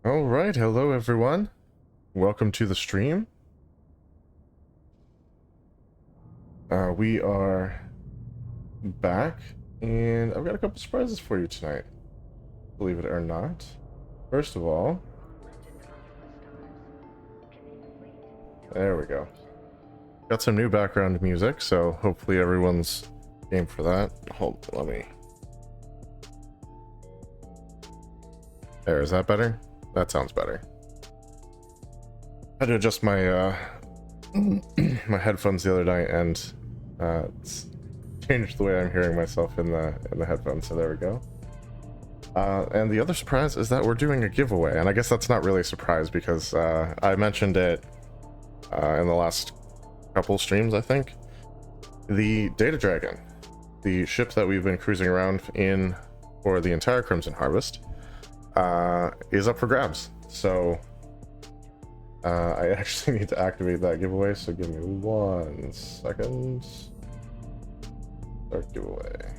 All right, hello everyone. Welcome to the stream. We are back, and I've got a couple surprises for you tonight, believe it or not. First of all, there we go. Got some new background music, so hopefully everyone's game for that. Hold, let me... There, is that better? That sounds better. I had to adjust my my headphones the other night, and it's changed the way I'm hearing myself in the headphones. So there we go. And the other surprise is that we're doing a giveaway, and I guess that's not really a surprise because I mentioned it in the last couple streams, I think. The Data Dragon, the ship that we've been cruising around in for the entire Crimson Harvest, is up for grabs. So I actually need to activate that giveaway, so give me 1 second. Start giveaway.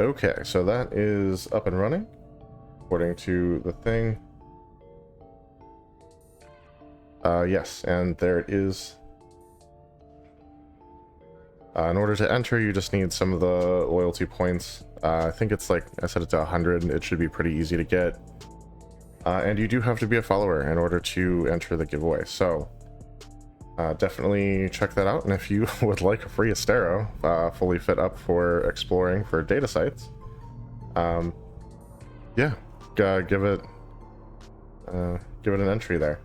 Okay, so that is up and running according to the thing. Yes, and there it is. In order to enter, you just need some of the loyalty points. I think it's like, I set it to 100. It should be pretty easy to get. And you do have to be a follower in order to enter the giveaway. So definitely check that out. And if you would like a free Astero, fully fit up for exploring for data sites, yeah, give it an entry there.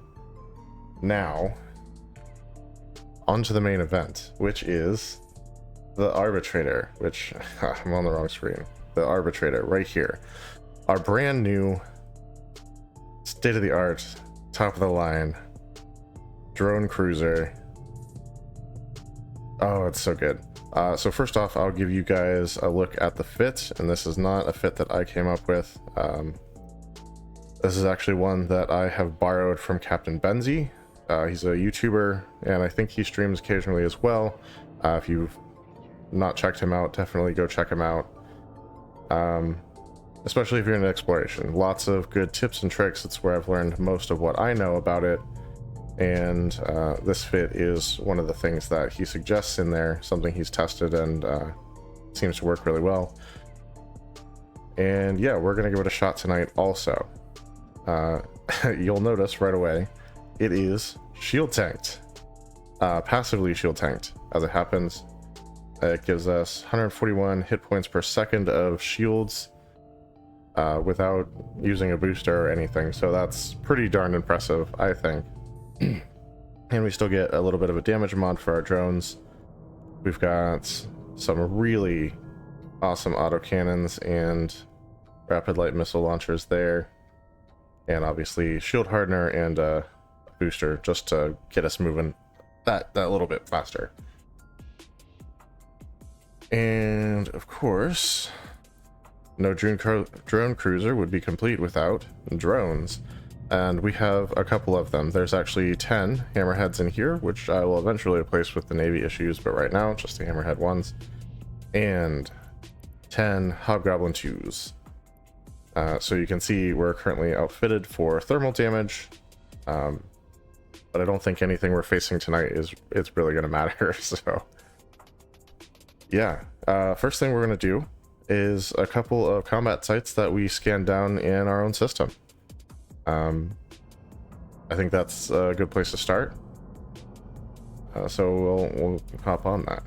Now, on to the main event, which is the Arbitrator, which I'm on the wrong screen. The Arbitrator right here. Our brand new state-of-the-art, top-of-the-line drone cruiser. Oh, it's so good. So first off, I'll give you guys a look at the fit, and this is not a fit that I came up with. This is actually one that I have borrowed from Captain Benzie. He's a YouTuber, and I think he streams occasionally as well. If you've not checked him out, definitely go check him out. Especially if you're into exploration. Lots of good tips and tricks. It's where I've learned most of what I know about it. And this fit is one of the things that he suggests in there, something he's tested and seems to work really well. And yeah, we're going to give it a shot tonight also. You'll notice right away, it is shield tanked. Passively shield tanked, as it happens. It gives us 141 hit points per second of shields without using a booster or anything, so that's pretty darn impressive, I think. And we still get a little bit of a damage mod for our drones. We've got some really awesome autocannons and rapid light missile launchers there, and obviously shield hardener and a booster just to get us moving that little bit faster. And of course, no drone cruiser would be complete without drones. And we have a couple of them. There's actually 10 hammerheads in here, which I will eventually replace with the Navy issues, but right now, just the hammerhead ones. And 10 hobgoblin 2s. So you can see we're currently outfitted for thermal damage. But I don't think anything we're facing tonight is really going to matter, so... Yeah, first thing we're going to do is a couple of combat sites that we scanned down in our own system. I think that's a good place to start. So we'll hop on that.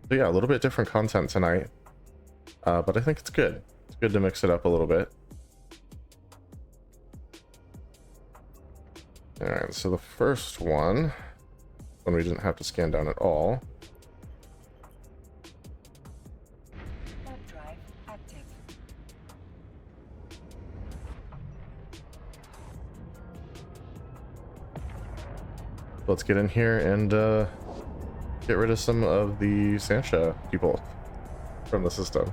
So yeah, a little bit different content tonight, but I think it's good. It's good to mix it up a little bit. Alright, so the first one, when we didn't have to scan down at all. Warp drive active. Let's get in here and get rid of some of the Sancha people from the system.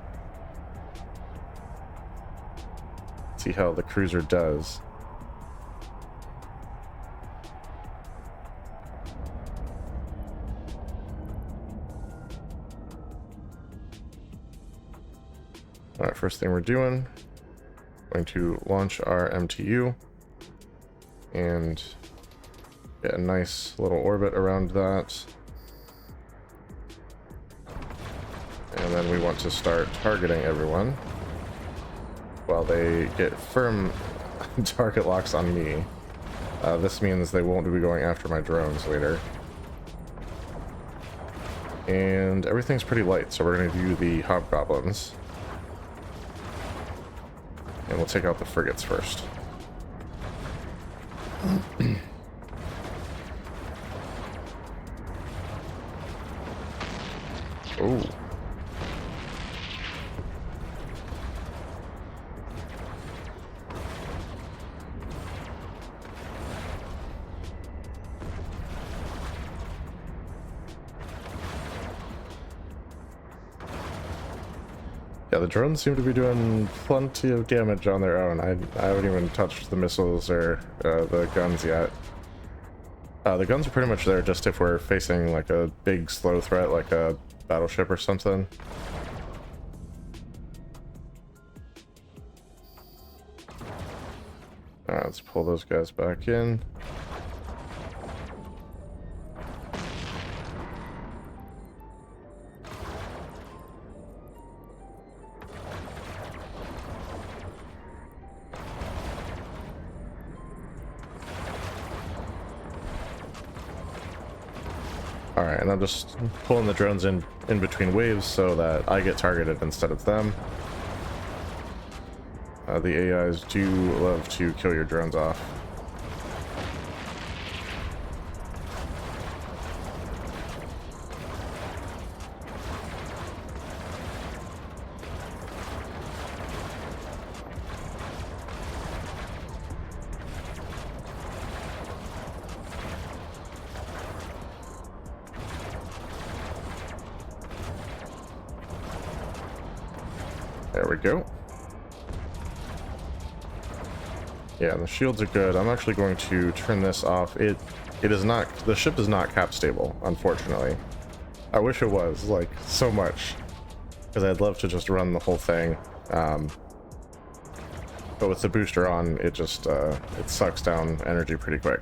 See how the cruiser does. Alright, first thing we're doing, going to launch our MTU and get a nice little orbit around that. And then we want to start targeting everyone while they get firm target locks on me. This means they won't be going after my drones later. And everything's pretty light, so we're going to do the hobgoblins. And we'll take out the frigates first. Oh. Yeah, the drones seem to be doing plenty of damage on their own. I haven't even touched the missiles or the guns yet. The guns are pretty much there just if we're facing like a big slow threat like a battleship or something. Alright, let's pull those guys back in. Alright, and I'm just pulling the drones in between waves so that I get targeted instead of them. The AIs do love to kill your drones off. There we go. Yeah, the shields are good. I'm actually going to turn this off. It is not, the ship is not cap stable, unfortunately. I wish it was, like, so much, because I'd love to just run the whole thing. But with the booster on, it just it sucks down energy pretty quick.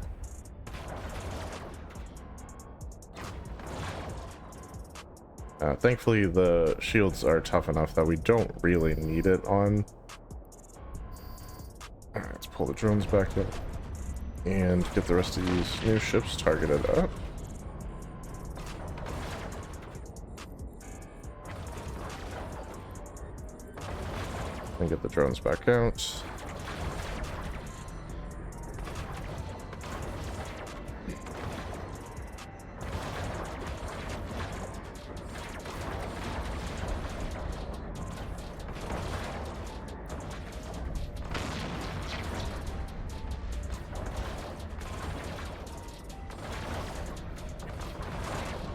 Thankfully, the shields are tough enough that we don't really need it on. Alright, let's pull the drones back up and get the rest of these new ships targeted up. And get the drones back out.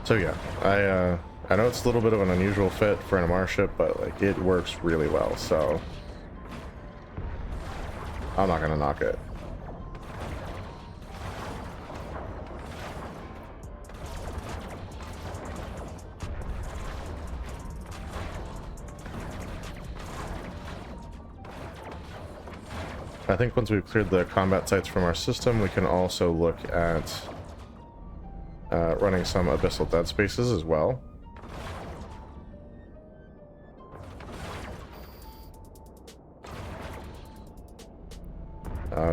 So yeah, I know it's a little bit of an unusual fit for an MR ship, but like it works really well, so I'm not gonna knock it. I think once we've cleared the combat sites from our system, we can also look at running some Abyssal Deadspaces as well.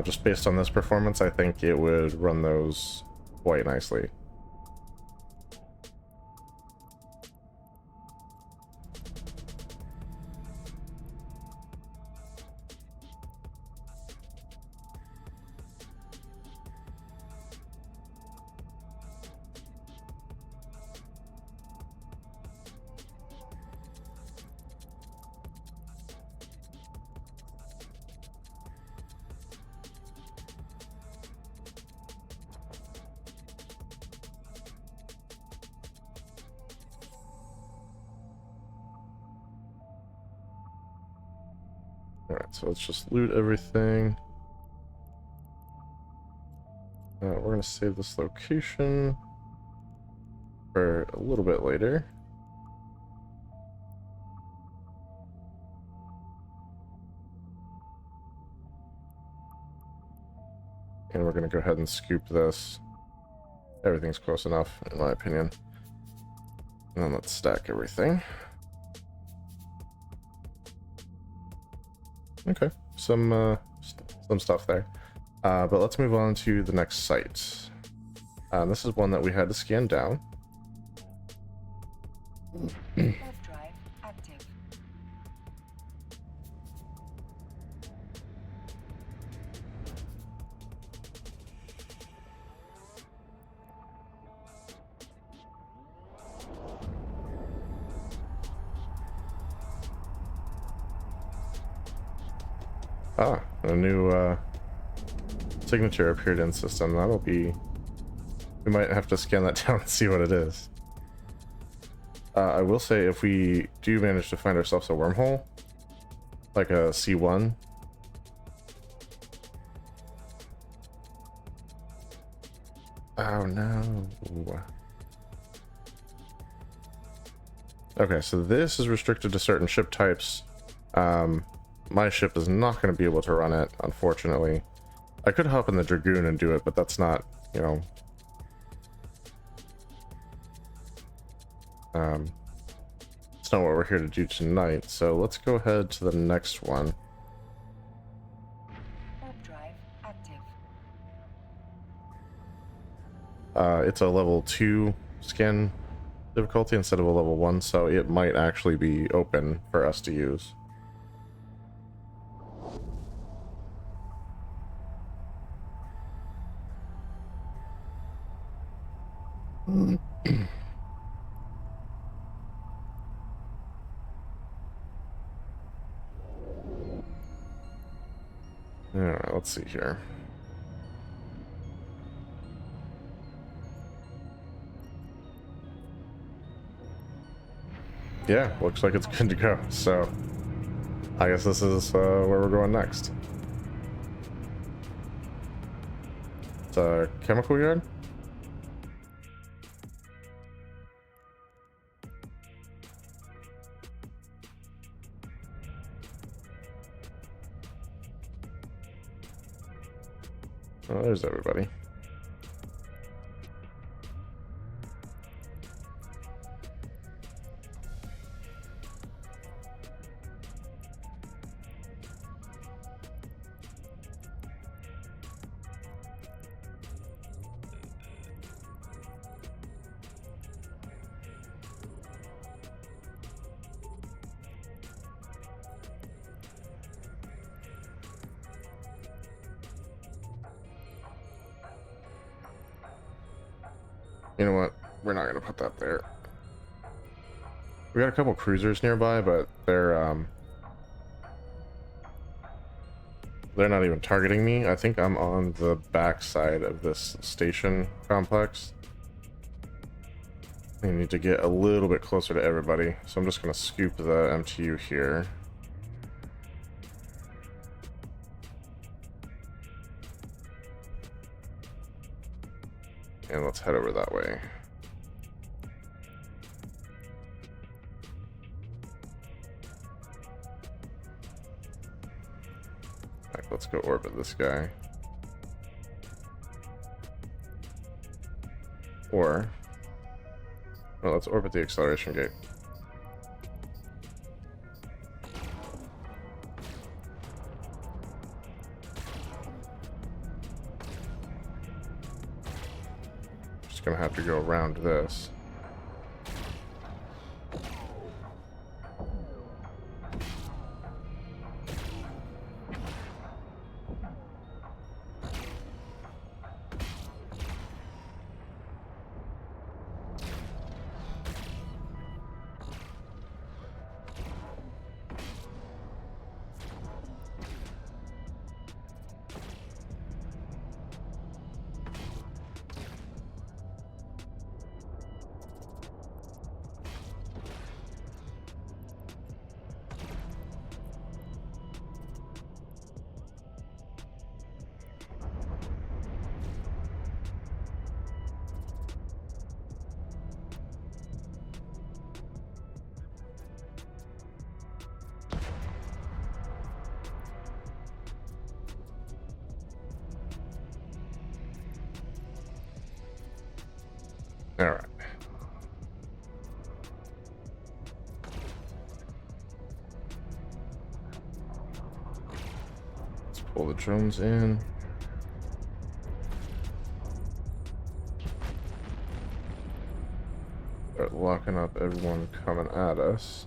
Just based on this performance, I think it would run those quite nicely. Alright, so let's just loot everything. We're going to save this location for a little bit later. and we're going to go ahead and scoop this. Everything's close enough, in my opinion. And then let's stack everything. Okay, some stuff there. But let's move on to the next site. This is one that we had to scan down. Left drive active. Ah, a new signature appeared in system. That'll be... We might have to scan that down and see what it is. I will say, if we do manage to find ourselves a wormhole, like a C1, oh no. Okay, so this is restricted to certain ship types. My ship is not going to be able to run it, unfortunately. I could hop in the Dragoon and do it, but that's not, you know... it's not what we're here to do tonight, so let's go ahead to the next one. Warp drive active. It's a level 2 scan difficulty instead of a level 1, so it might actually be open for us to use. Alright, let's see here. Yeah, looks like it's good to go, so I guess this is where we're going next. It's a chemical yard? Oh, there's everybody. You know what? We're not gonna put that there. We got a couple cruisers nearby, but they're not even targeting me. I think I'm on the back side of this station complex. I need to get a little bit closer to everybody, so I'm just gonna scoop the MTU here. And let's head over that way. Alright, let's go orbit this guy. Or, well, let's orbit the acceleration gate. Gonna have to go around this. All right. Let's pull the drones in. Start locking up everyone coming at us.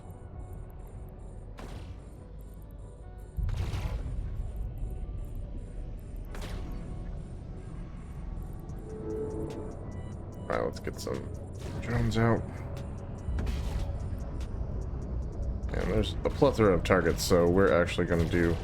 Alright, let's get some drones out. And there's a plethora of targets, so we're actually going to do...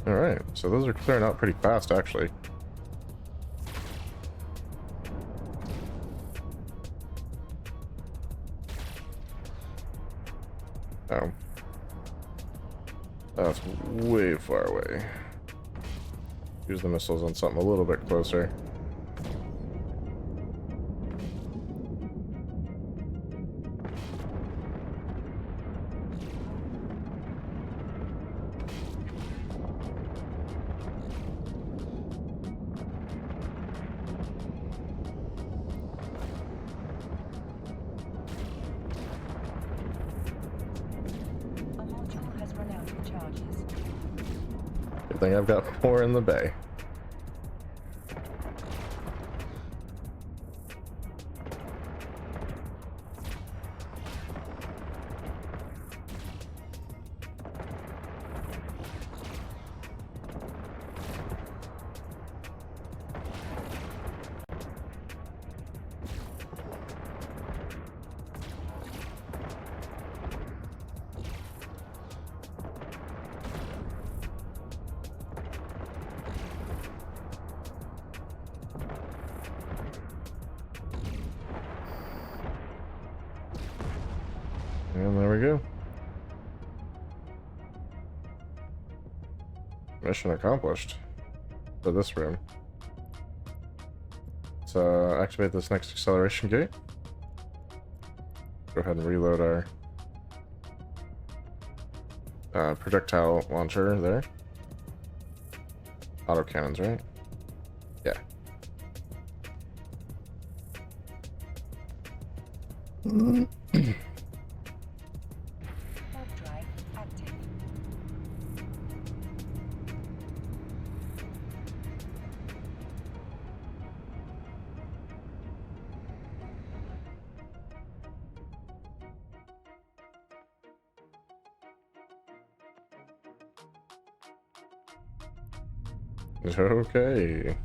Alright, so those are clearing out pretty fast, actually. Oh. That's way far away. Use the missiles on something a little bit closer. Good thing I've got 4 in the bay. And there we go. Mission accomplished for this room. Let's activate this next acceleration gate. Go ahead and reload our projectile launcher there. Auto cannons, right? Yeah. Drive active. Okay.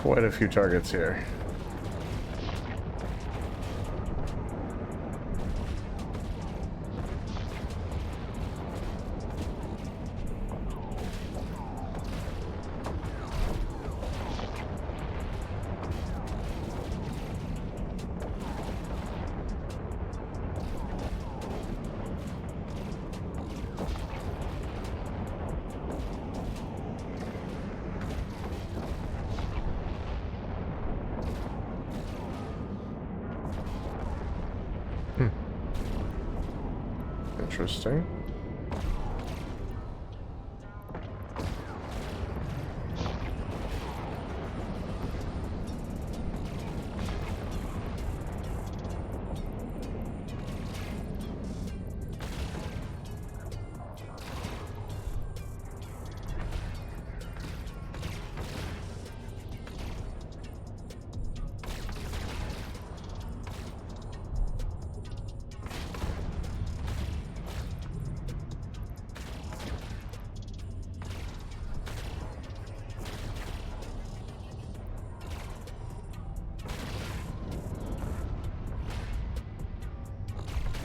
quite a few targets here. Interesting.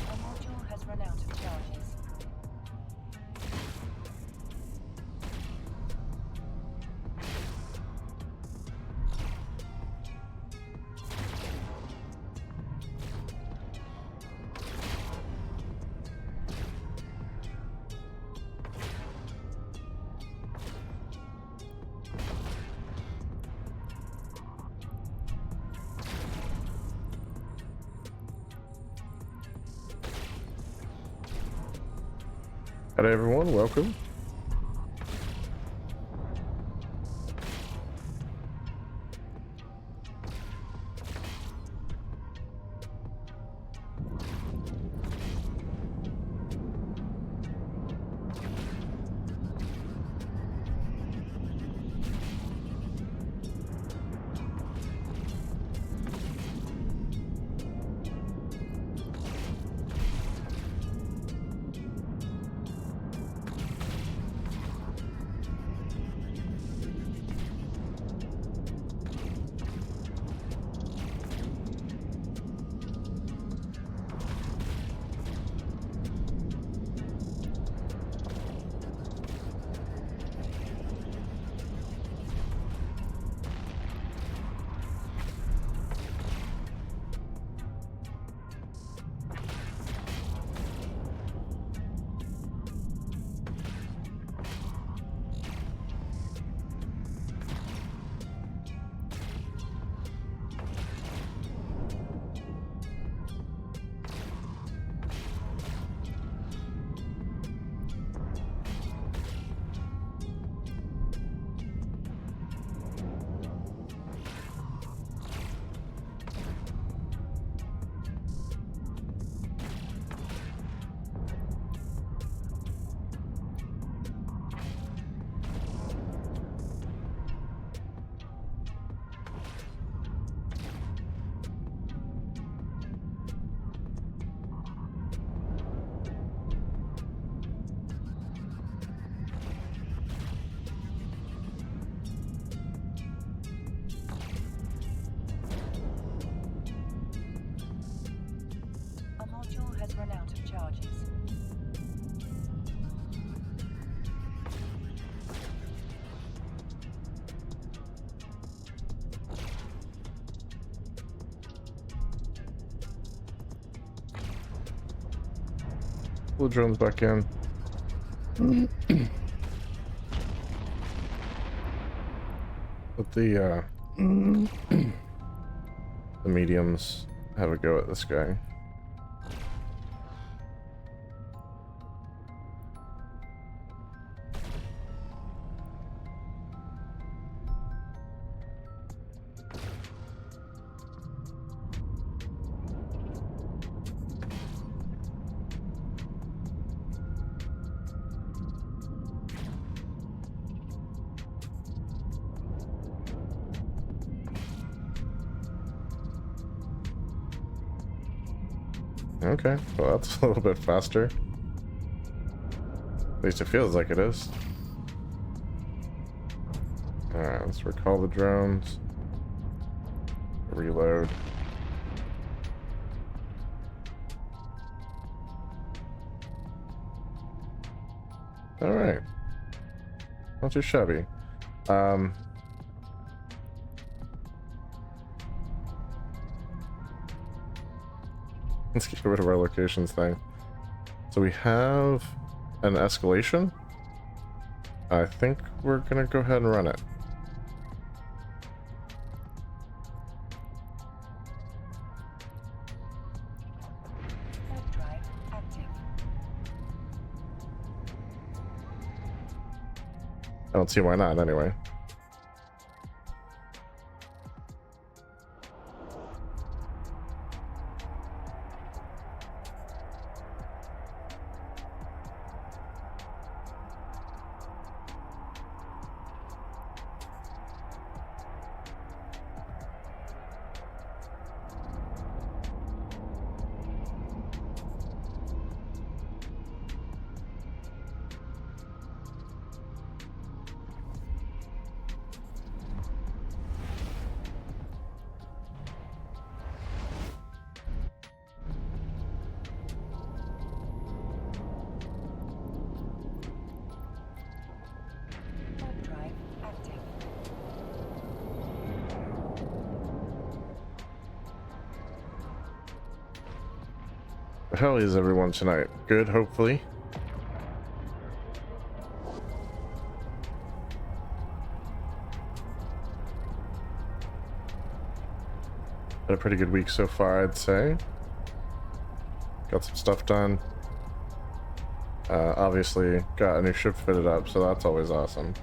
A module has run out of charges. Hi everyone, welcome. A module has run out of charges. Pull the drones back in. Let the the mediums have a go at this guy. Okay, well that's a little bit faster. At least it feels like it is. Alright, let's recall the drones. Reload. All right. Not too shabby. Let's get rid of our locations thing. So we have an escalation. I think we're gonna go ahead and run it. Warp drive active. I don't see why not, anyway. Warp drive active. How is everyone tonight? Good, hopefully. Had a pretty good week so far, I'd say. Got some stuff done. Obviously, got a new ship fitted up, so that's always awesome.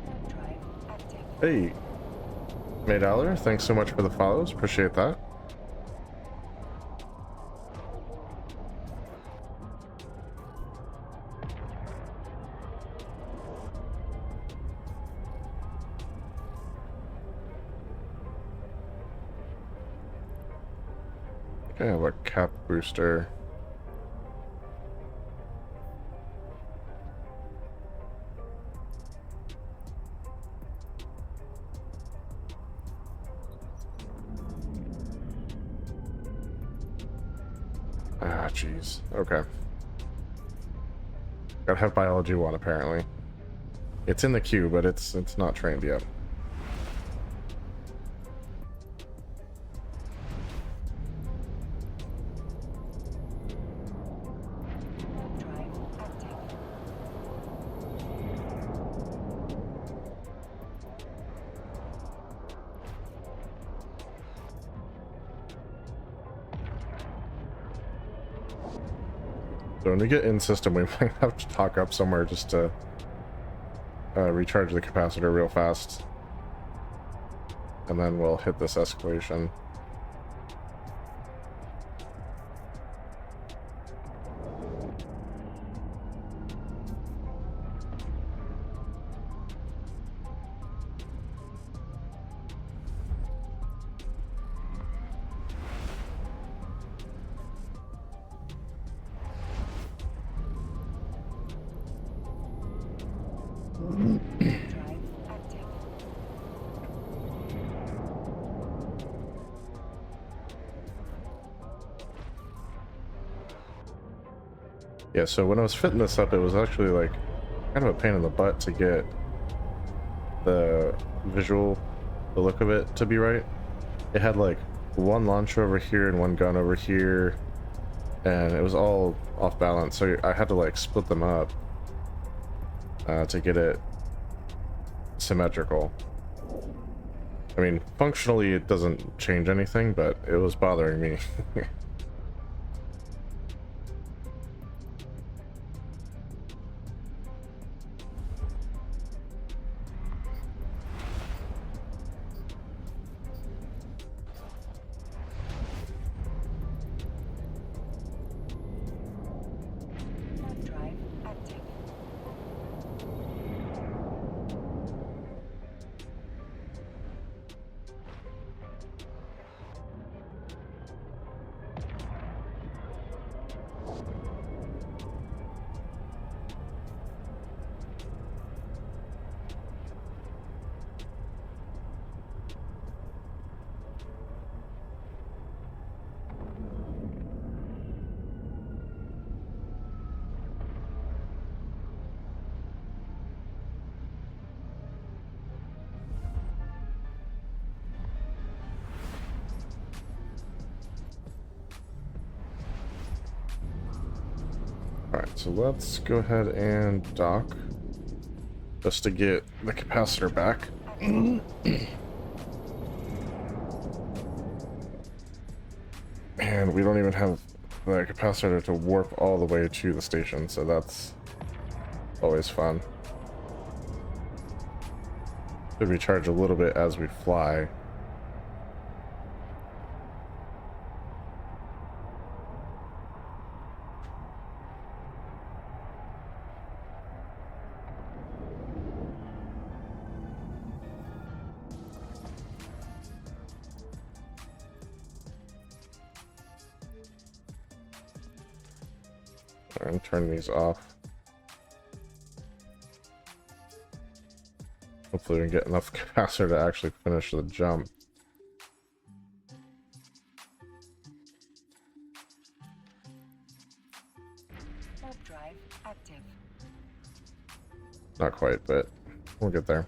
Warp drive active. Hey, Maydaller, thanks so much for the follows. Appreciate that. I have a cap booster. Ah, jeez. Okay. Gotta have biology 1 apparently. It's in the queue, but it's not trained yet. Warp drive active. So when we get in system, we might have to talk up somewhere just to recharge the capacitor real fast. And then we'll hit this escalation. Drive active. Yeah, so when I was fitting this up, it was actually like kind of a pain in the butt to get the visual, the look of it to be right. It had like one launcher over here and one gun over here, and it was all off balance, so I had to like split them up to get it symmetrical. I mean, functionally it doesn't change anything, but it was bothering me. Warp drive active. Alright, so let's go ahead and dock just to get the capacitor back. And we don't even have the capacitor to warp all the way to the station, so that's always fun. Should recharge a little bit as we fly. I'm turning these off. Hopefully we can get enough capacitor to actually finish the jump. Warp drive active. Not quite, but we'll get there.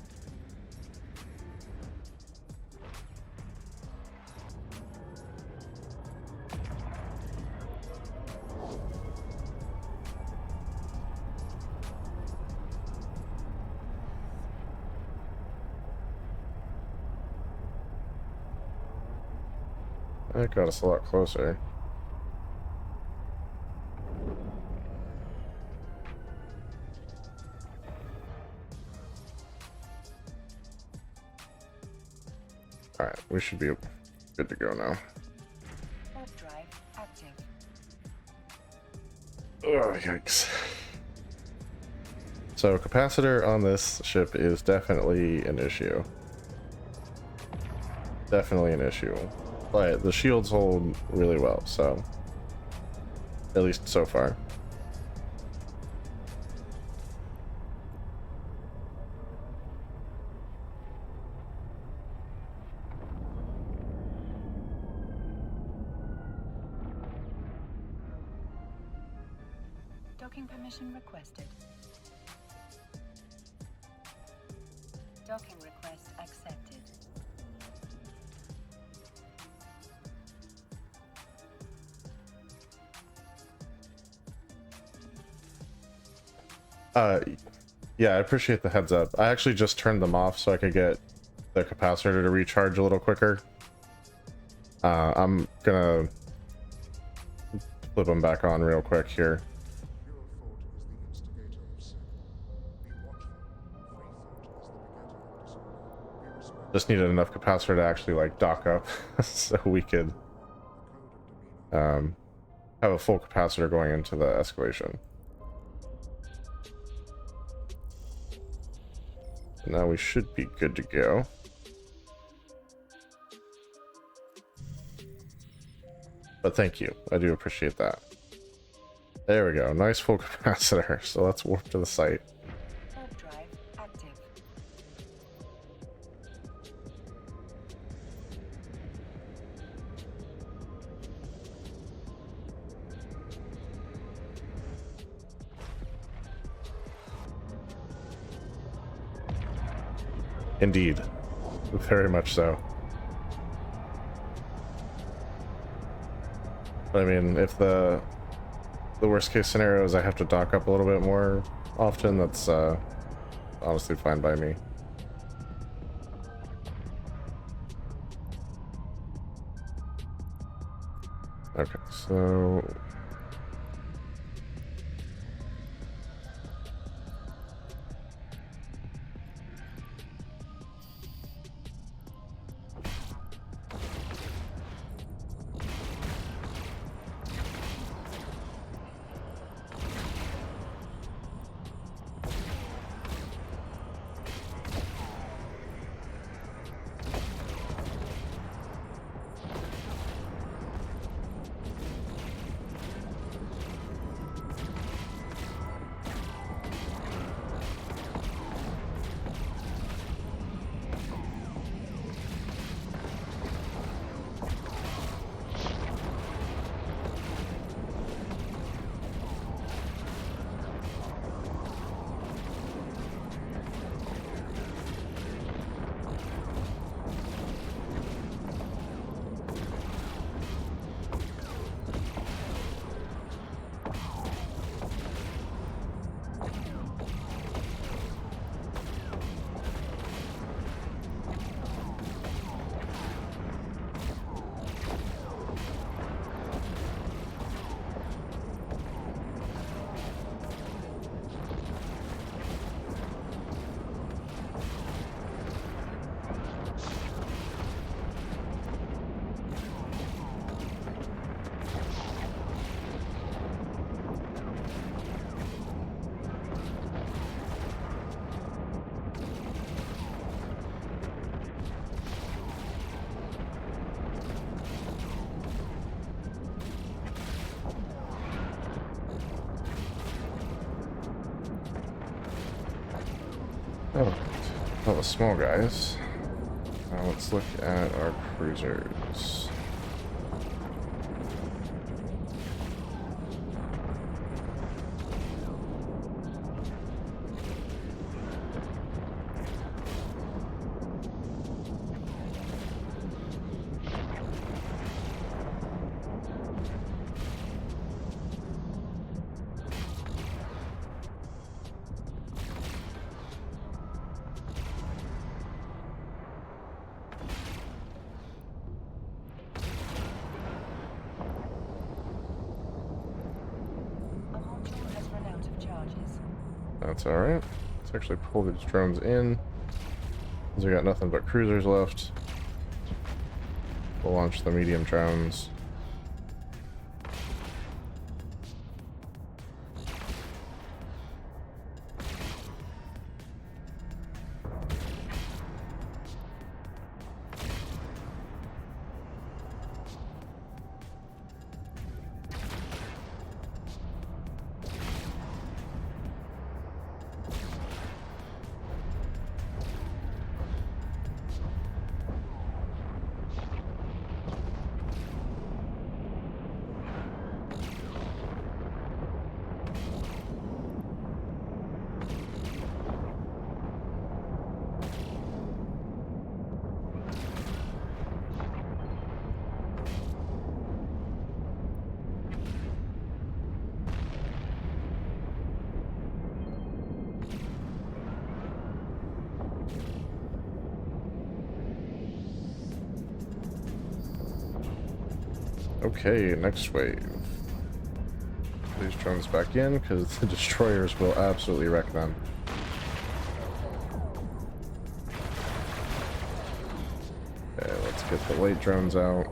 That got us a lot closer. Alright, we should be good to go now. Warp drive active. Oh, yikes. So capacitor on this ship is definitely an issue. Definitely an issue. But the shields hold really well, so at least so far. Docking permission requested. Docking request accepted. Yeah, I appreciate the heads up. I actually just turned them off so I could get the capacitor to recharge a little quicker. I'm gonna flip them back on real quick here. Just needed enough capacitor to actually like dock up so we could have a full capacitor going into the escalation. Now we should be good to go. But thank you. I do appreciate that. There we go. Nice full capacitor. So let's warp to the site. Warp drive active. Indeed. Very much so. I mean, if the worst case scenario is I have to dock up a little bit more often, that's honestly fine by me. Okay, so Oh, all the small guys. Now let's look at our cruisers. That's alright. Let's actually pull these drones in. Because we got nothing but cruisers left. We'll launch the medium drones. Okay, next wave. These drones back in, because the destroyers will absolutely wreck them. Okay, let's get the light drones out.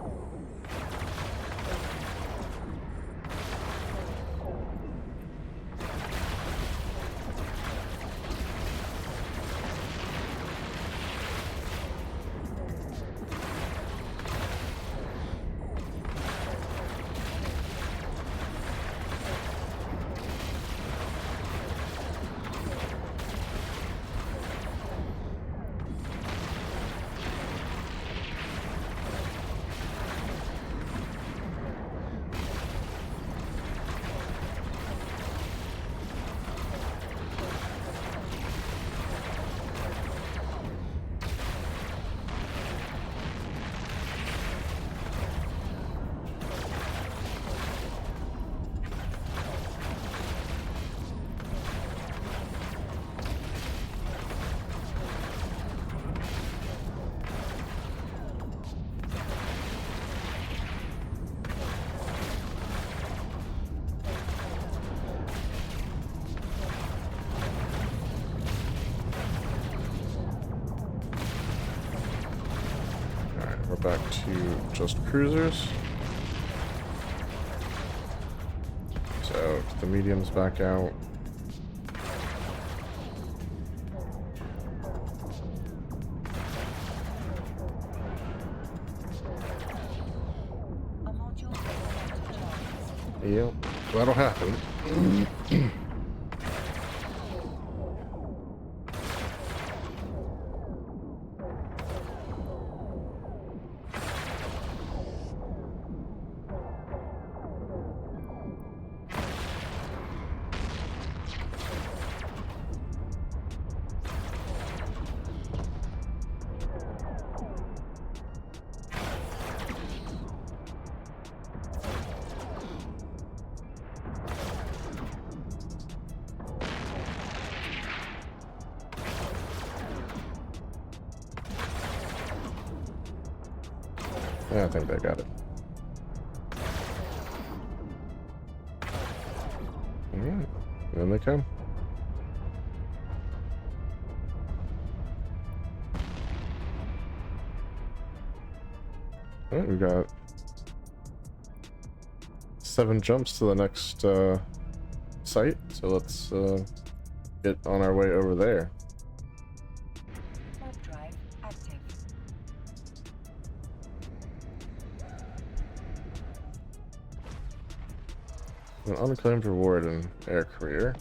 Back to just cruisers. So the mediums back out. Yep, that'll happen. Yeah, I think they got it. Alright, in they come. Alright, we got 7 jumps to the next site, so let's get on our way over there. An unclaimed reward in air career.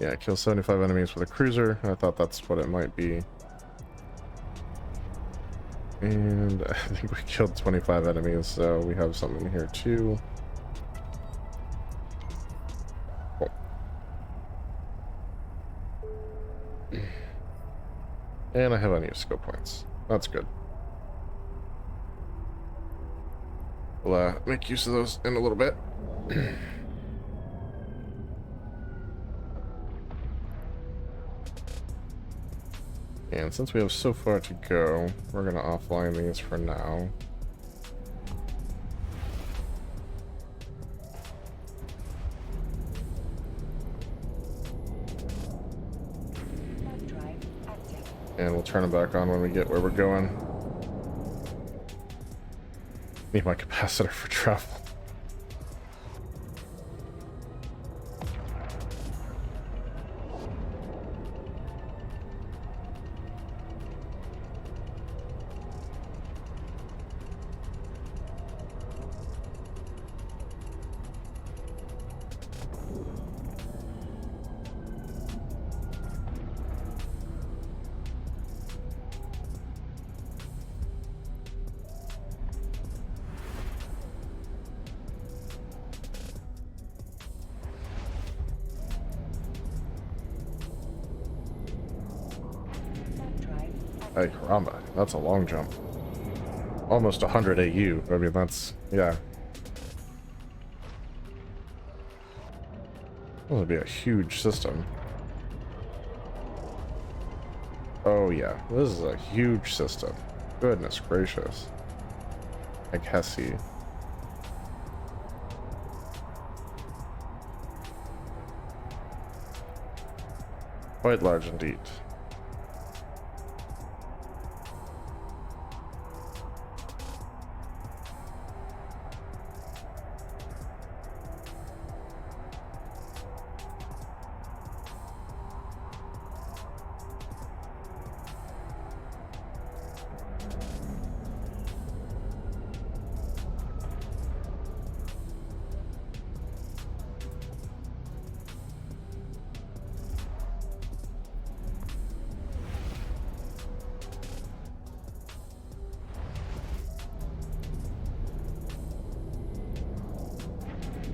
Yeah, kill 75 enemies with a cruiser. I thought that's what it might be. And I think we killed 25 enemies, so we have something here too. Cool. And I have unused skill points. That's good. We'll make use of those in a little bit. And since we have so far to go, we're going to offline these for now. Warp drive active. And we'll turn them back on when we get where we're going. Need my capacitor for travel. Warp drive Hey, active. caramba, that's a long jump. Almost 100 AU. I mean, that's, yeah. That would be a huge system. Oh yeah, this is a huge system. Goodness gracious. I guess see. Quite large indeed.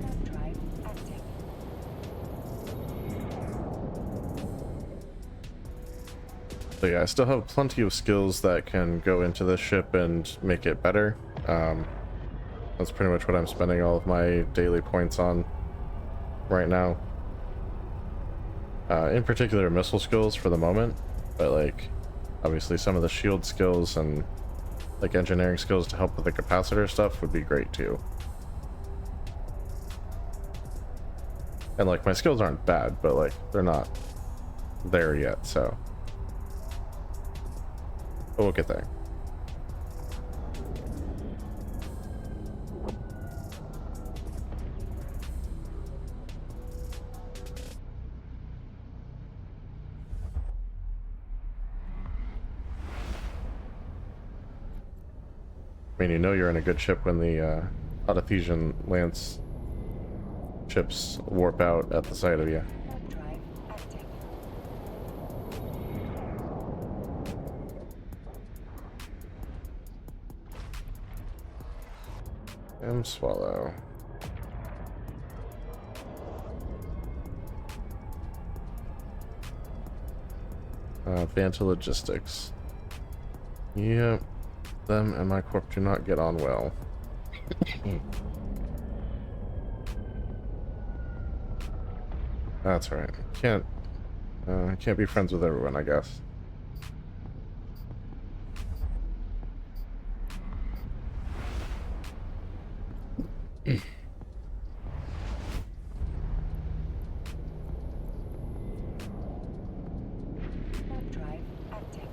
Warp drive active. So yeah, I still have plenty of skills that can go into this ship and make it better. That's pretty much what I'm spending all of my daily points on right now. In particular, missile skills for the moment, but like obviously some of the shield skills and like engineering skills to help with the capacitor stuff would be great too. And like my skills aren't bad, but like they're not there yet, so but we'll get there. I mean, you know you're in a good ship when the Audethesian Lance ships warp out at the sight of you. Warp drive active. And swallow. Vanta Logistics. Yep. Them and my corp do not get on well. That's right. Can't be friends with everyone, I guess. Warp drive active.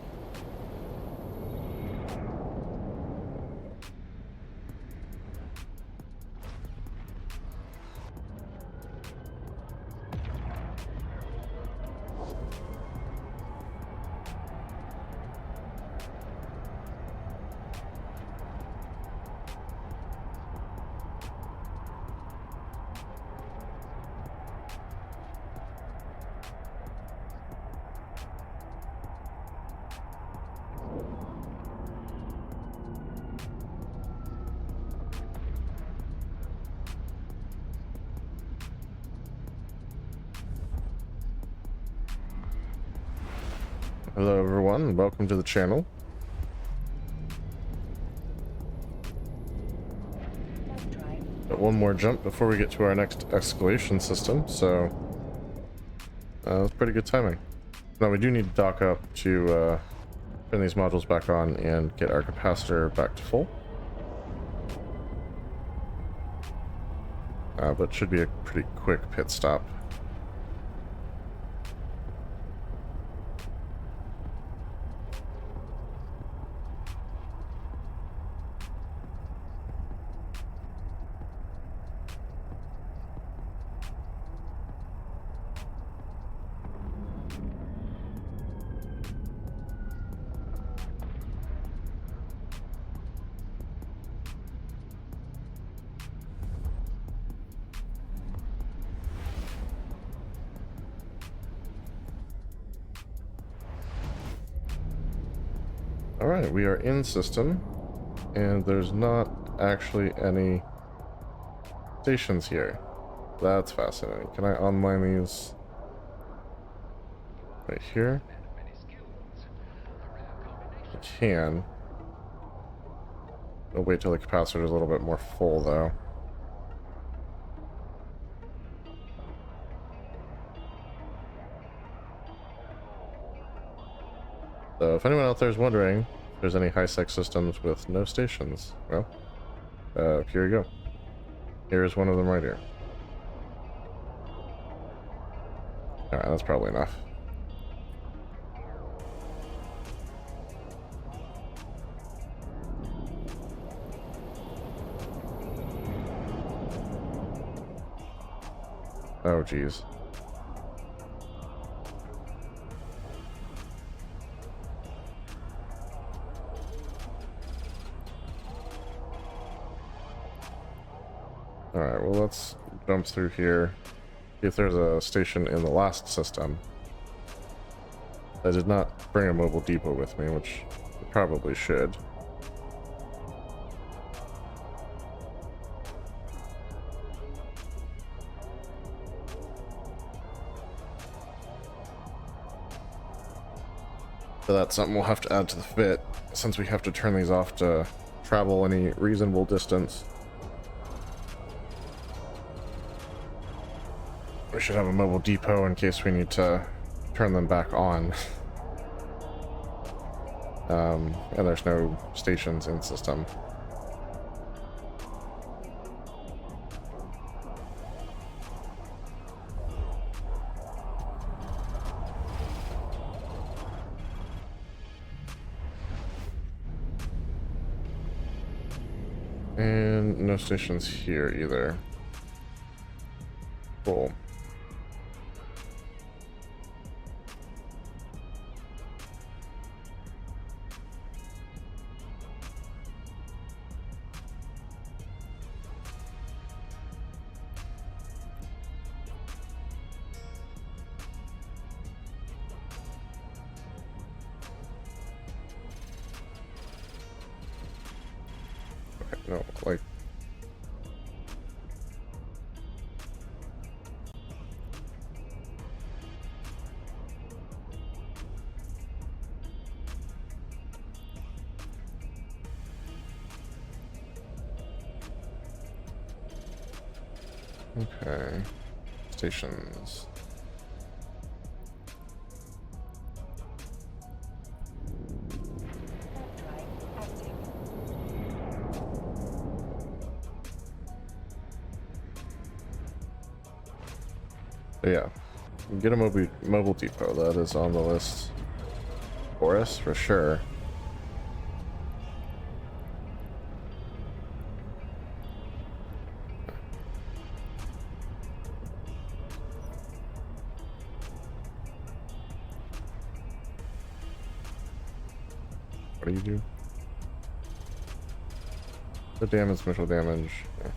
Hello everyone, welcome to the channel. Warp drive. Got one more jump before we get to our next escalation system, so that's pretty good timing. Now we do need to dock up to turn these modules back on and get our capacitor back to full. But should be a pretty quick pit stop. Alright, we are in system, and there's not actually any stations here. That's fascinating. Can I online these right here? I can. I'll wait till the capacitor is a little bit more full, though. So if anyone out there is wondering if there's any high-sec systems with no stations, well, here you go. Here's one of them right here. Alright, that's probably enough. Oh, geez. Alright, well let's jump through here. See if there's a station in the last system. I did not bring a mobile depot with me, which I probably should. So that's something we'll have to add to the fit, since we have to turn these off to travel any reasonable distance. We should have a mobile depot in case we need to turn them back on. And there's no stations in system. And no stations here either. Cool. No, like... Okay. Stations. Warp drive active. But yeah, get a mobile depot. That is on the list for us, for sure. What do you do? The damage, special damage. Yeah.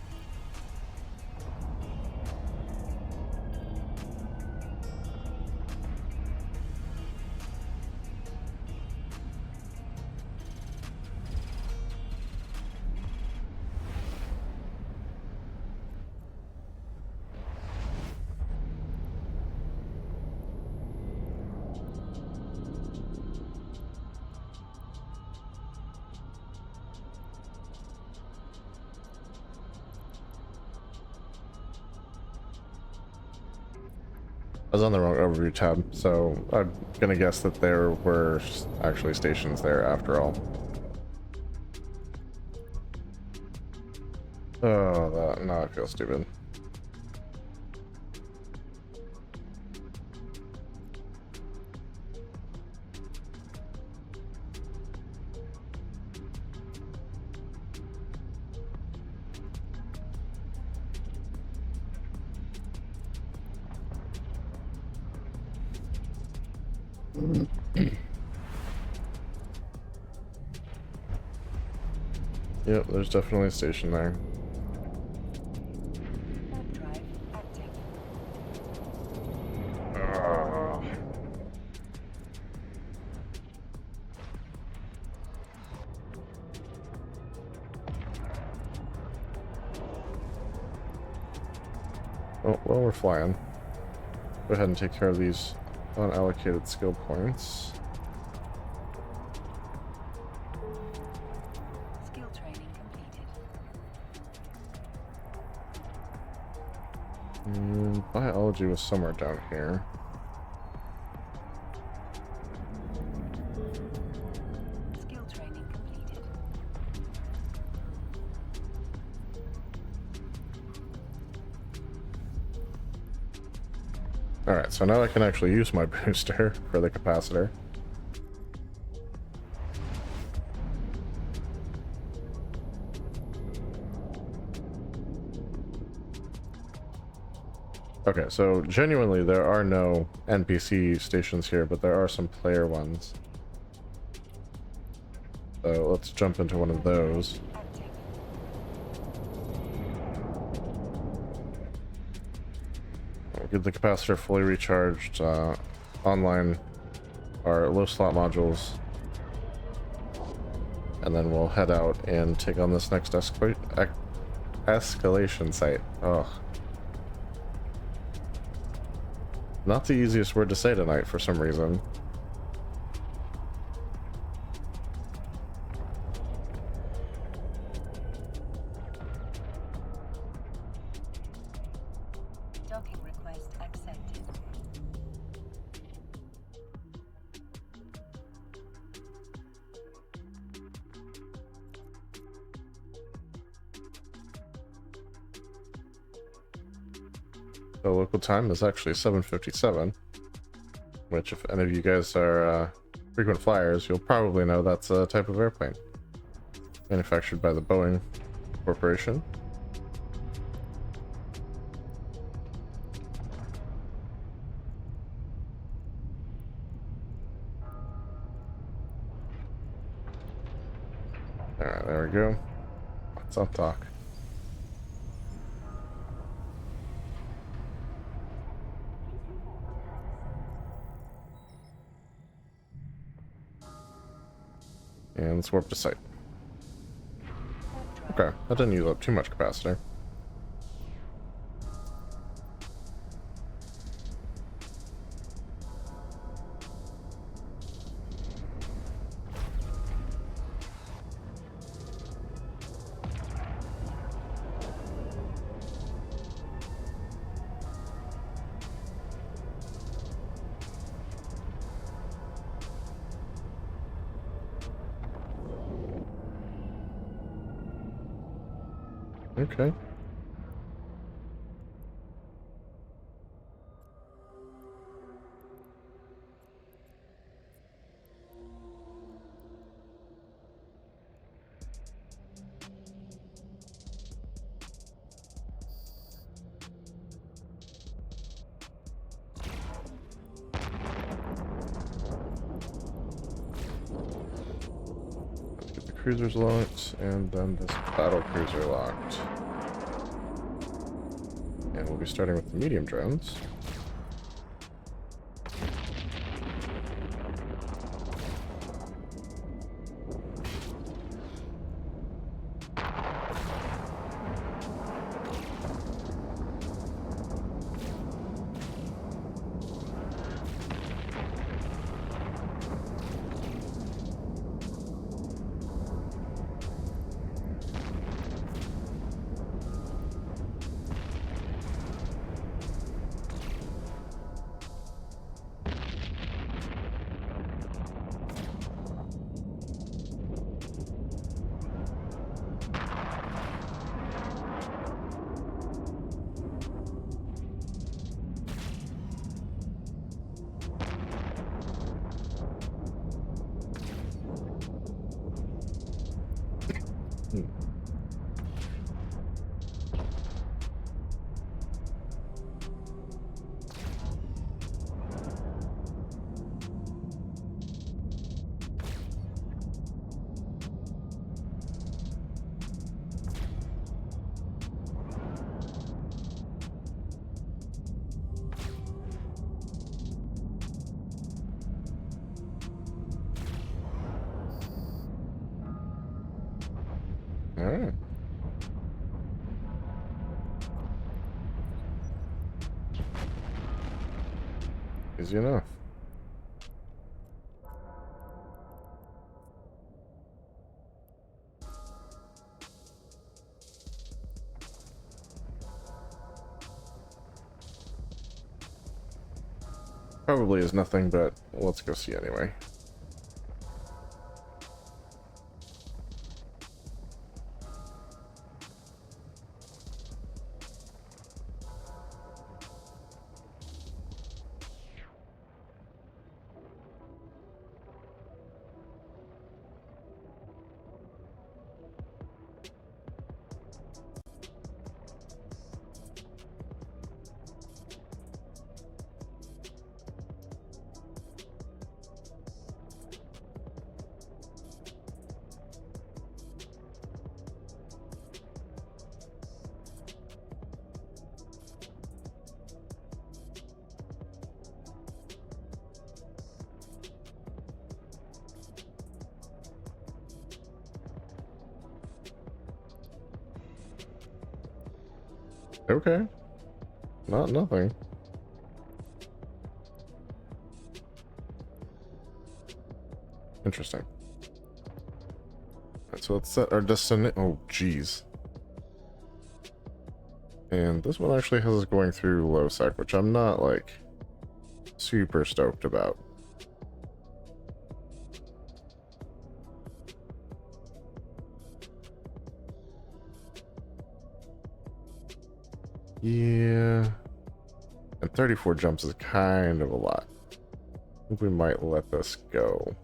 I was on the wrong overview tab, so I'm gonna guess that there were actually stations there after all. Oh, now I feel stupid. Yep, there's definitely a station there. Web drive active. Oh, well, we're flying. Go ahead and take care of these unallocated skill points. Skill training completed. Biology was somewhere down here. Skill training completed. Alright, so now I can actually use my booster for the capacitor. Okay, so genuinely there are no NPC stations here, but there are some player ones. So let's jump into one of those. Active. We'll get the capacitor fully recharged, online our low slot modules, and then we'll head out and take on this next escalation site. Ugh. Not the easiest word to say tonight for some reason. Docking request accepted. The local time is actually 7:57, which if any of you guys are frequent flyers, you'll probably know that's a type of airplane. Manufactured by the Boeing Corporation. Alright, there we go. What's up, Doc? And let's warp to site. Web drive. Okay, that didn't use up too much capacitor. Okay. Let's get the cruisers locked, and then this battle cruiser locked. And we'll be starting with the medium drones. Alright. Easy enough. Probably is nothing, but let's go see anyway. Okay. Not nothing. Interesting. Alright, so let's set our destination. Oh, jeez. And this one actually has us going through low sec, which I'm not, like, super stoked about. Yeah. And 34 jumps is kind of a lot. I think we might let this go.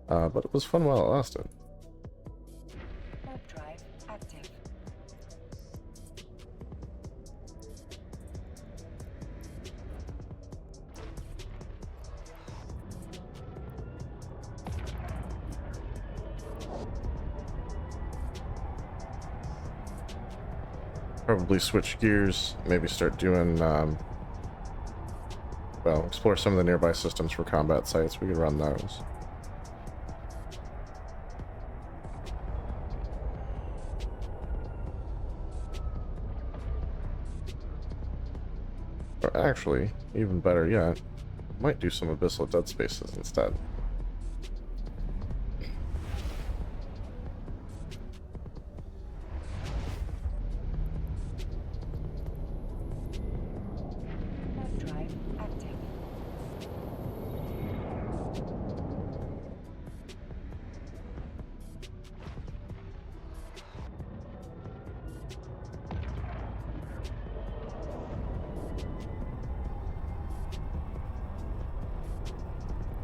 But it was fun while it lasted. Warp drive active. Probably switch gears, maybe start doing, well, explore some of the nearby systems for combat sites. We could run those. Or actually, even better yet, might do some Abyssal Deadspaces instead. Warp drive active.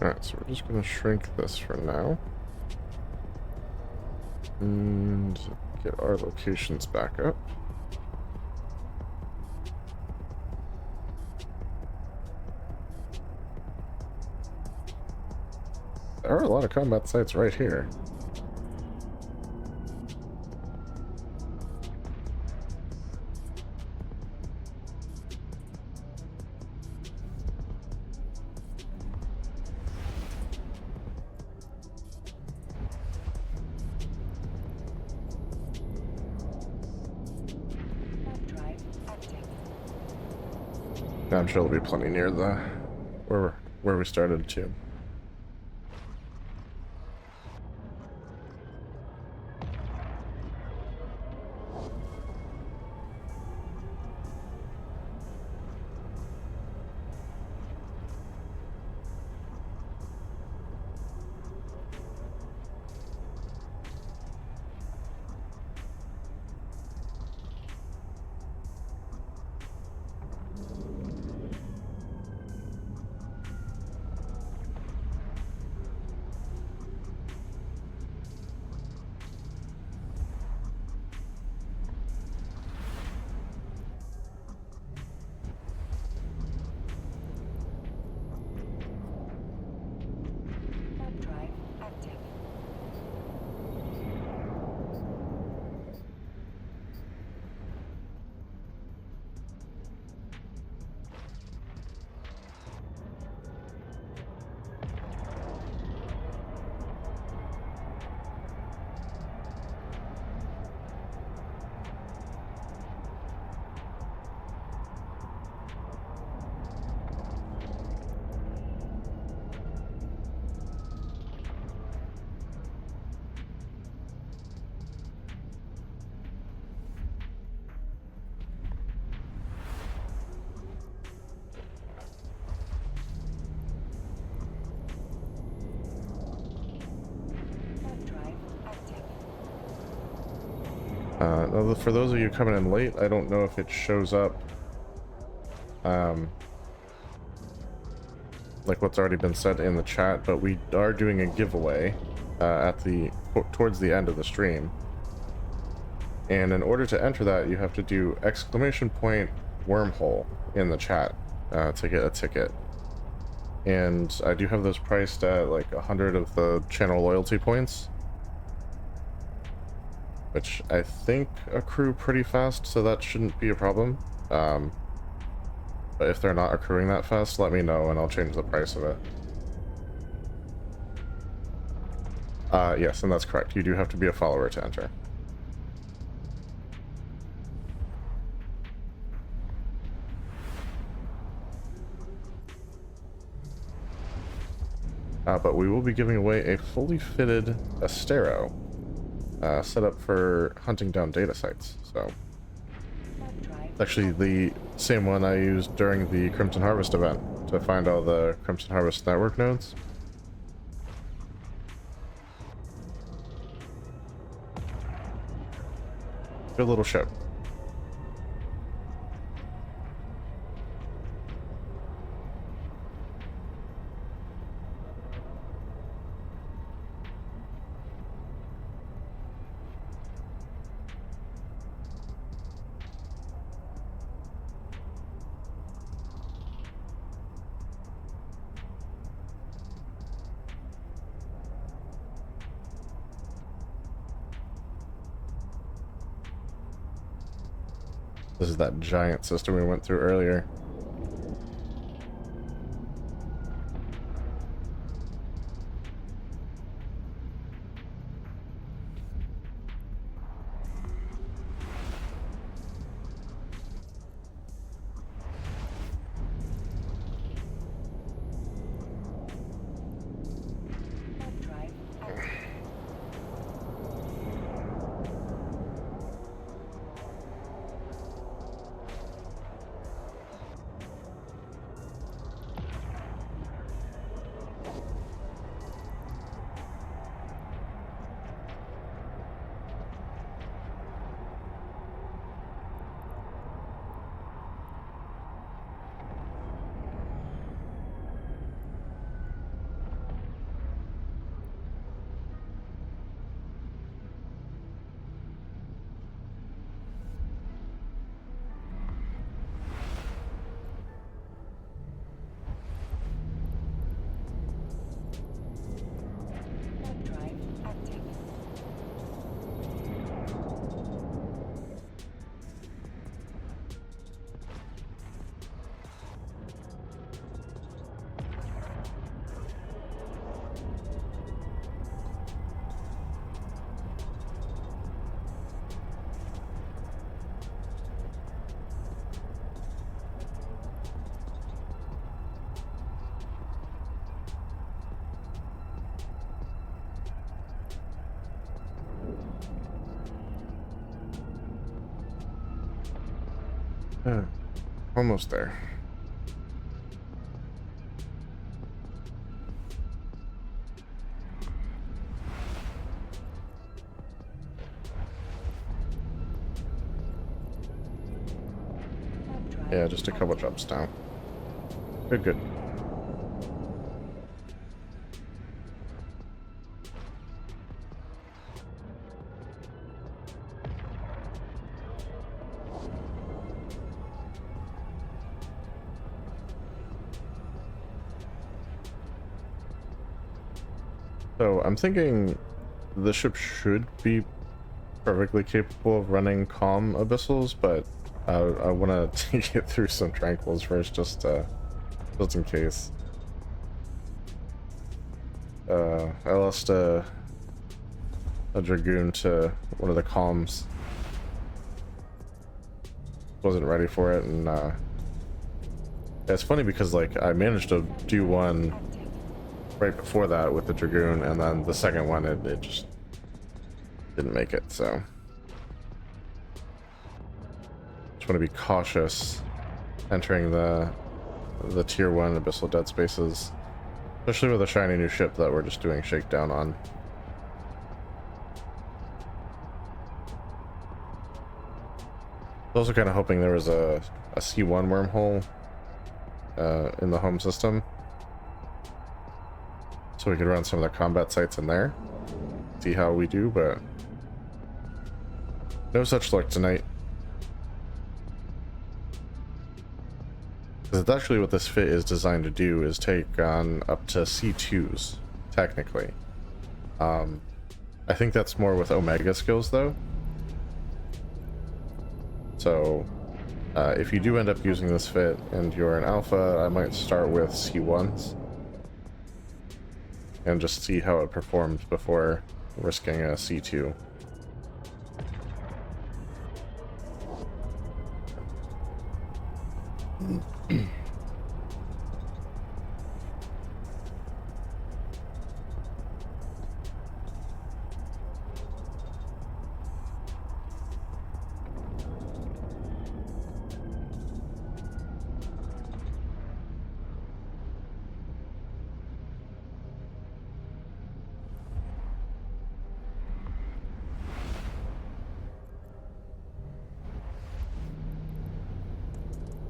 Alright, so we're just going to shrink this for now. And get our locations back up. There are a lot of combat sites right here. Warp drive active. I'm sure there'll be plenty near the where we started too. Now for those of you coming in late, I don't know if it shows up like what's already been said in the chat, but we are doing a giveaway towards the end of the stream. And in order to enter that, you have to do !wormhole in the chat to get a ticket. And I do have those priced at like 100 of the channel loyalty points, which I think accrue pretty fast, so that shouldn't be a problem. But if they're not accruing that fast, let me know and I'll change the price of it. Yes, and that's correct. You do have to be a follower to enter. But we will be giving away a fully fitted Astero set up for hunting down data sites. So it's actually the same one I used during the Crimson Harvest event to find all the Crimson Harvest network nodes. Good little ship. This is that giant system we went through earlier. Almost there. Yeah, just a couple drops down. Good, good. So I'm thinking the ship should be perfectly capable of running calm abyssals, but I want to get through some tranquils first, just in case. I lost a dragoon to one of the calms. Wasn't ready for it, and it's funny because like I managed to do one right before that with the dragoon, and then the second one it just didn't make it. So just want to be cautious entering the tier 1 abyssal dead spaces, especially with a shiny new ship that we're just doing shakedown on. Also kind of hoping there was a C1 wormhole in the home system, so we could run some of the combat sites in there, see how we do, but no such luck tonight. Because it's actually what this fit is designed to do, is take on up to C2s, technically. I think that's more with Omega skills, though. So, if you do end up using this fit and you're an alpha, I might start with C1s. And just see how it performs before risking a C2.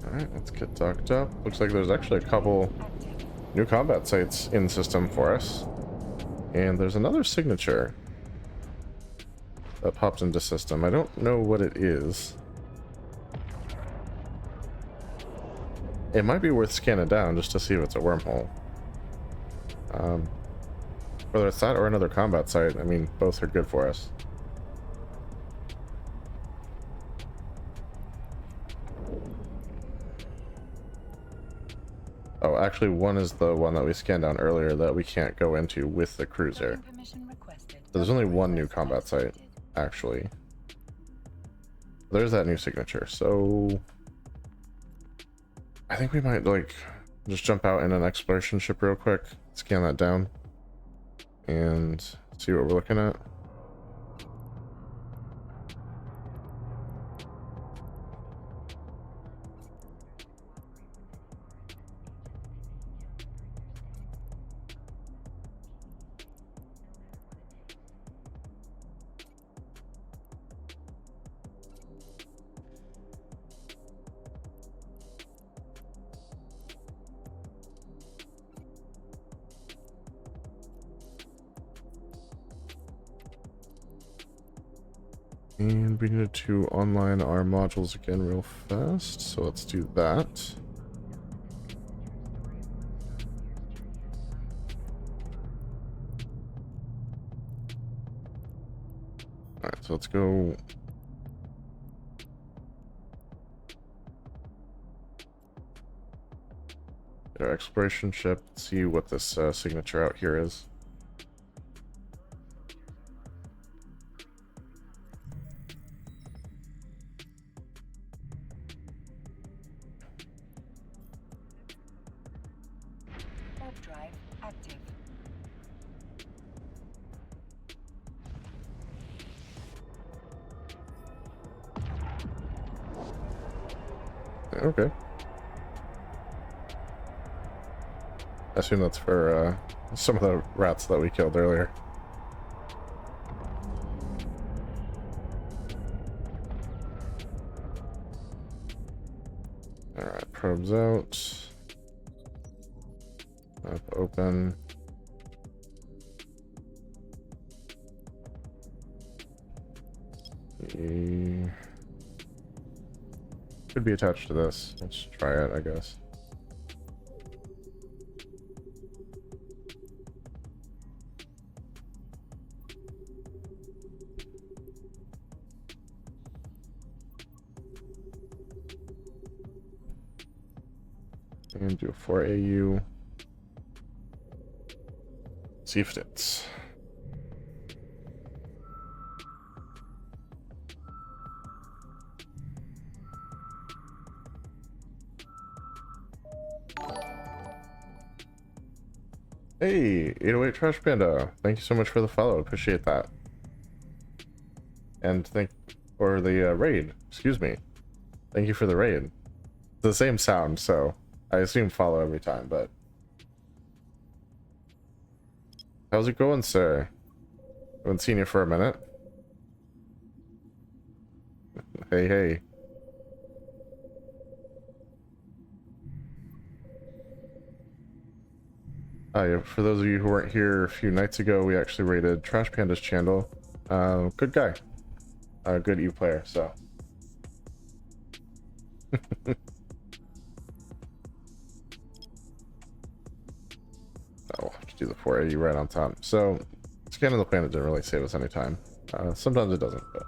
Alright, let's get docked up. Looks like there's actually a couple new combat sites in system for us. And there's another signature that popped into system. I don't know what it is. It might be worth scanning down just to see if it's a wormhole. Whether it's that or another combat site, I mean, both are good for us. Oh, actually, one is the one that we scanned down earlier that we can't go into with the cruiser. So there's only one new combat site, actually. There's that new signature, so I think we might, like, just jump out in an exploration ship real quick, scan that down, and see what we're looking at. And we needed to online our modules again real fast, so let's do that. Alright, so let's go. Get our exploration ship, see what this signature out here is. Drive active. Okay. I assume that's for some of the rats that we killed earlier. Alright, probes out. Map open. Could be attached to this. Let's try it, I guess. And do a 4 AU. See if it hits. Hey, 808 Trash Panda. Thank you so much for the follow. Appreciate that. And for the raid. Excuse me. Thank you for the raid. It's the same sound, so I assume follow every time, but how's it going, sir? Haven't seen you for a minute. Hey, hey. Yeah, for those of you who weren't here a few nights ago, we actually raided Trash Panda's channel. Good guy. Good EU player, so. I'll have to do the 480 right on top. So, scanning the planet didn't really save us any time. Sometimes it doesn't, but.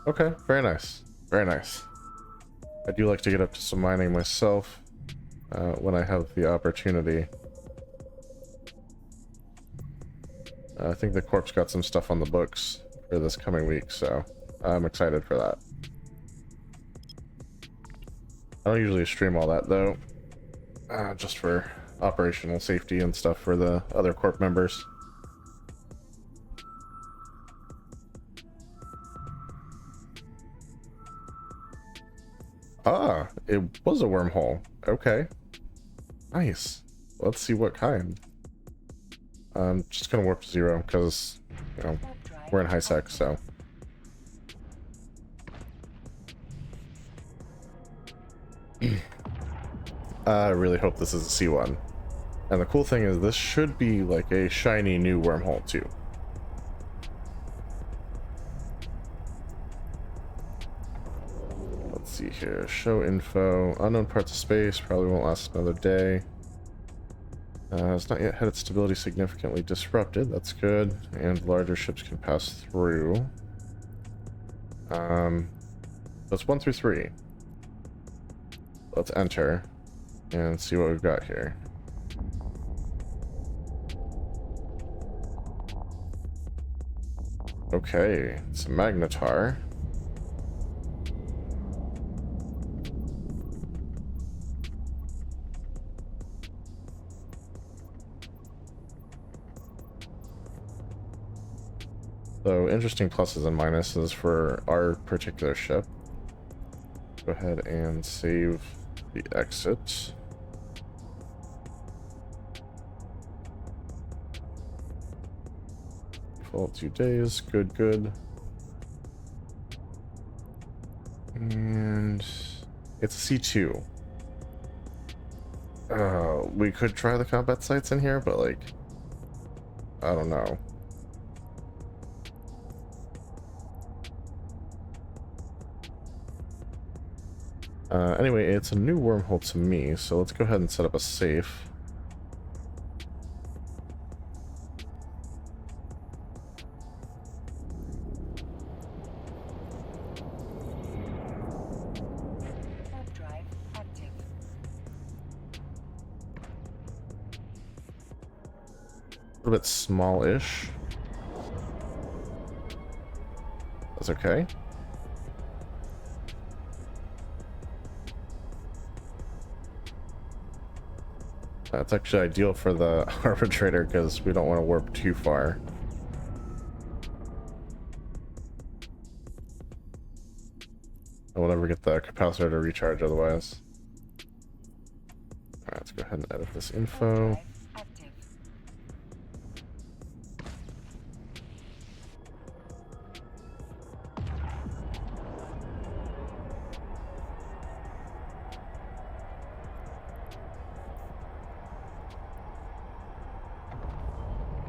Okay, very nice. Very nice. I do like to get up to some mining myself when I have the opportunity. I think the Corp's got some stuff on the books for this coming week, so I'm excited for that. I don't usually stream all that, though, just for operational safety and stuff for the other Corp members. Ah, it was a wormhole. Okay. Nice. Let's see what kind. I'm just gonna warp to 0 because, you know, we're in high sec, so. I really hope this is a C1. And the cool thing is this should be like a shiny new wormhole too. Let's see here. Show info. Unknown parts of space. Probably won't last another day. It's not yet had its stability significantly disrupted. That's good. And larger ships can pass through. That's 1 through 3. Let's enter and see what we've got here. Okay, it's a magnetar. So interesting pluses and minuses for our particular ship. Go ahead and save the exit. Default 2 days, good. And it's a C2. We could try the combat sites in here, but like, I don't know. Anyway, it's a new wormhole to me, so let's go ahead and set up a safe. Warp drive active. A little bit small-ish. That's okay. That's actually ideal for the Arbitrator because we don't want to warp too far. I will never get the capacitor to recharge otherwise. Alright, let's go ahead and edit this info. Drive active.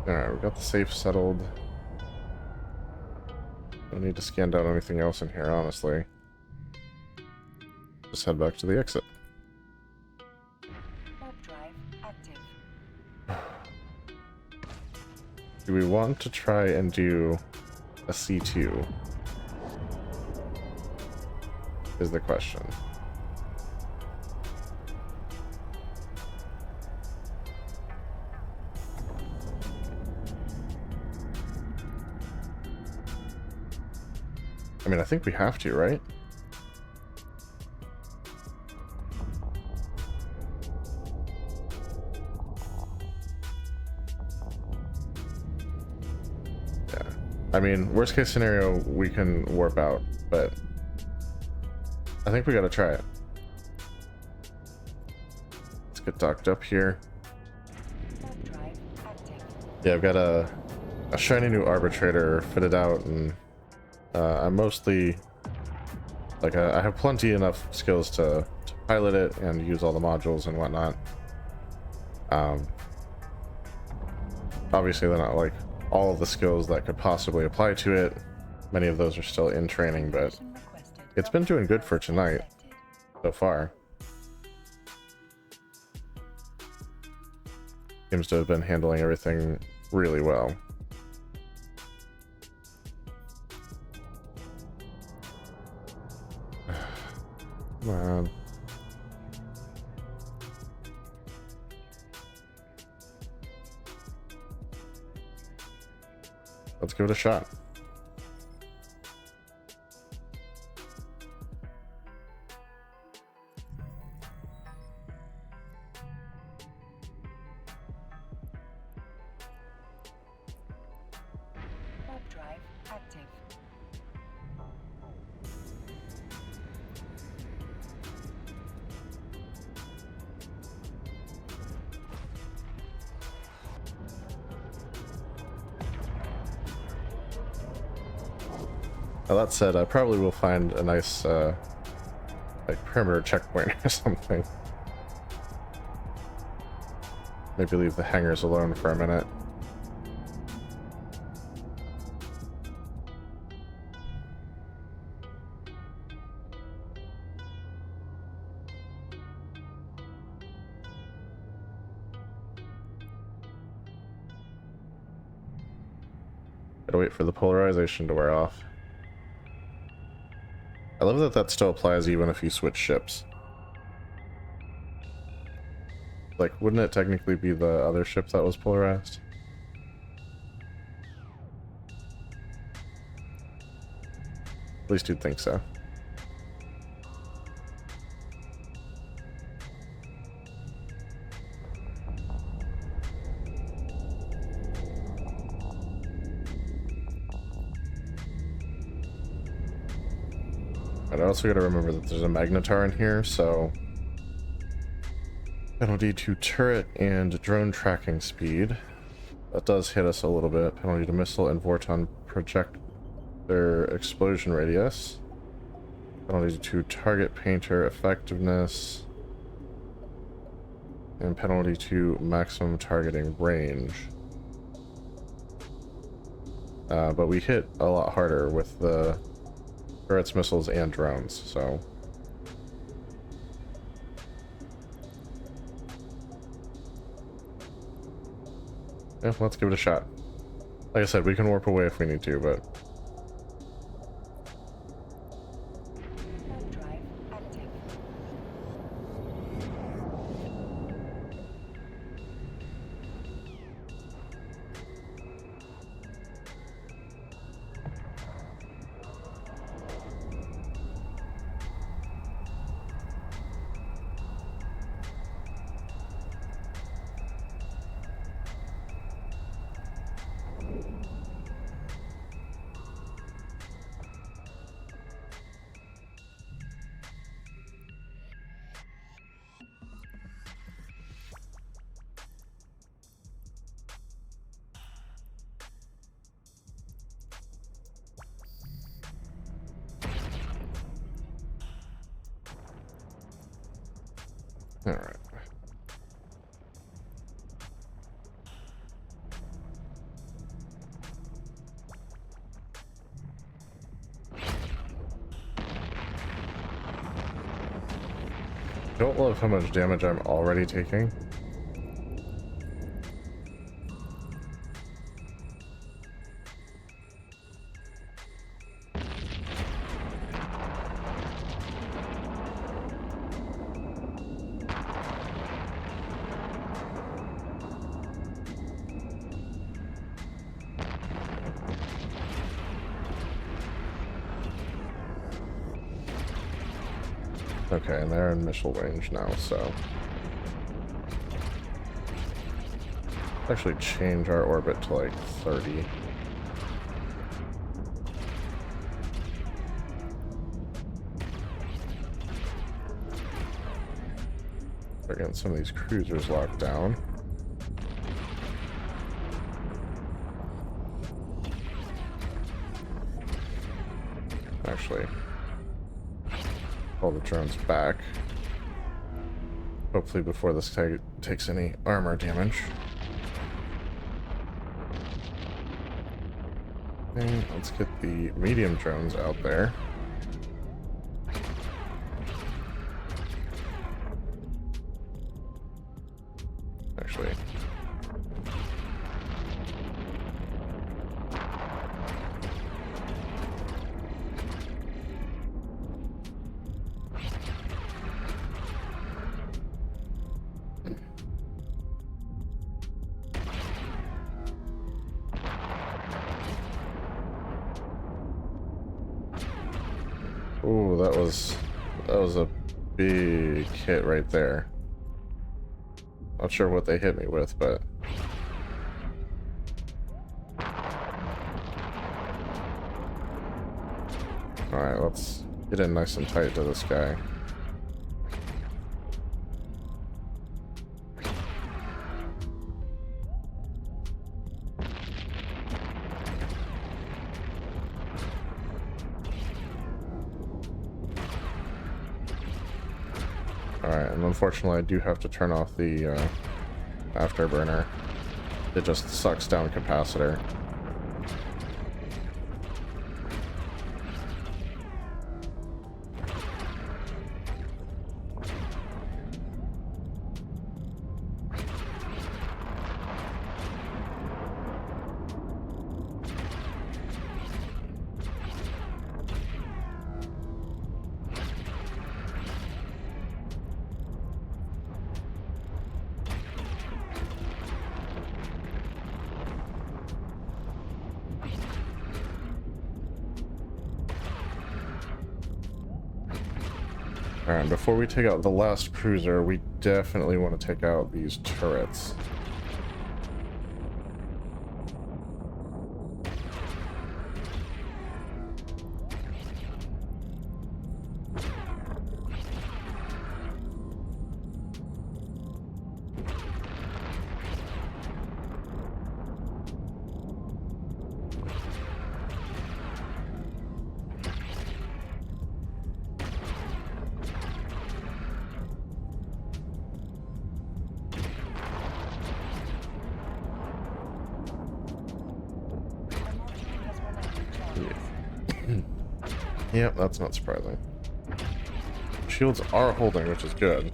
Alright, we got the safe settled. Don't need to scan down anything else in here, honestly. Just head back to the exit. Warp drive active. Do we want to try and do a C2? Is the question. I mean, I think we have to, right? Yeah. I mean, worst case scenario, we can warp out, but I think we gotta try it. Let's get docked up here. Warp drive active. Yeah, I've got a shiny new Arbitrator fitted out, and I'm mostly like I have plenty enough skills to pilot it and use all the modules and whatnot. Obviously they're not like all of the skills that could possibly apply to it. Many of those are still in training, but it's been doing good for tonight so far. Seems to have been handling everything really well. Come on. Let's give it a shot. Warp drive active. Now that said, I probably will find a nice like perimeter checkpoint or something. Maybe leave the hangars alone for a minute. Gotta wait for the polarization to wear off. I love that that still applies even if you switch ships. Like, wouldn't it technically be the other ship that was polarized? At least you'd think so. And I also gotta remember that there's a magnetar in here, so penalty to turret and drone tracking speed. That does hit us a little bit. Penalty to missile and Vorton projector explosion radius. Penalty to target painter effectiveness. And penalty to maximum targeting range. But we hit a lot harder with the turrets, missiles, and drones, so... yeah, let's give it a shot. Like I said, we can warp away if we need to, but... Warp drive active. Alright. Don't love how much damage I'm already taking. Okay, and they're in missile range now, so... actually change our orbit to like 30. We're getting some of these cruisers locked down. Actually, pull the drones back. Hopefully before this takes any armor damage. Okay, let's get the medium drones out there. Actually. Ooh, that was a big hit right there. Not sure what they hit me with, but alright, let's get in nice and tight to this guy. Alright, and unfortunately I do have to turn off the afterburner. It just sucks down capacitor. Alright, before we take out the last cruiser, we definitely want to take out these turrets. Yep, that's not surprising. Shields are holding, which is good.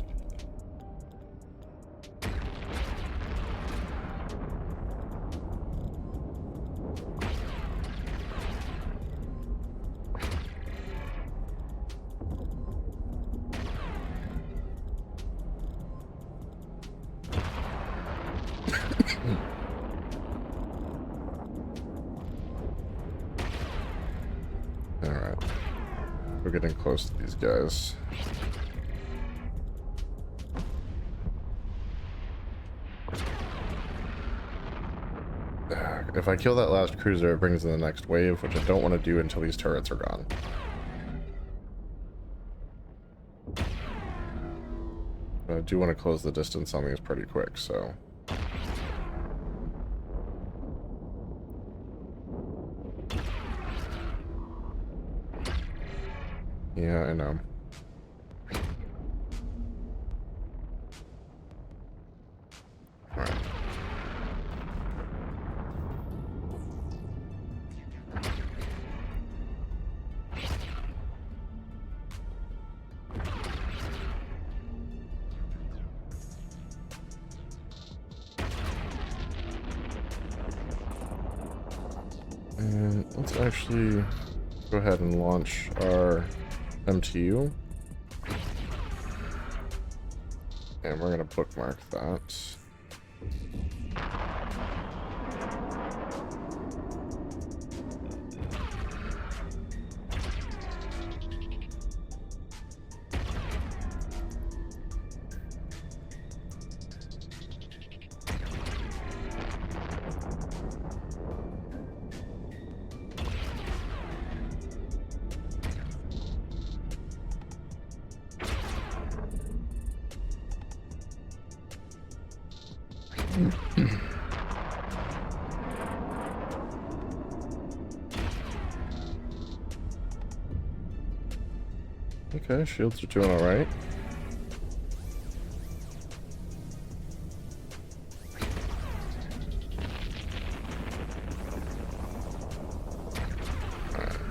Alright. We're getting close to these guys. If I kill that last cruiser, it brings in the next wave, which I don't want to do until these turrets are gone. But I do want to close the distance on these pretty quick, so... Yeah, I know. Alright. And let's actually go ahead and launch our MTU. And we're going to bookmark that. Okay, shields are doing alright.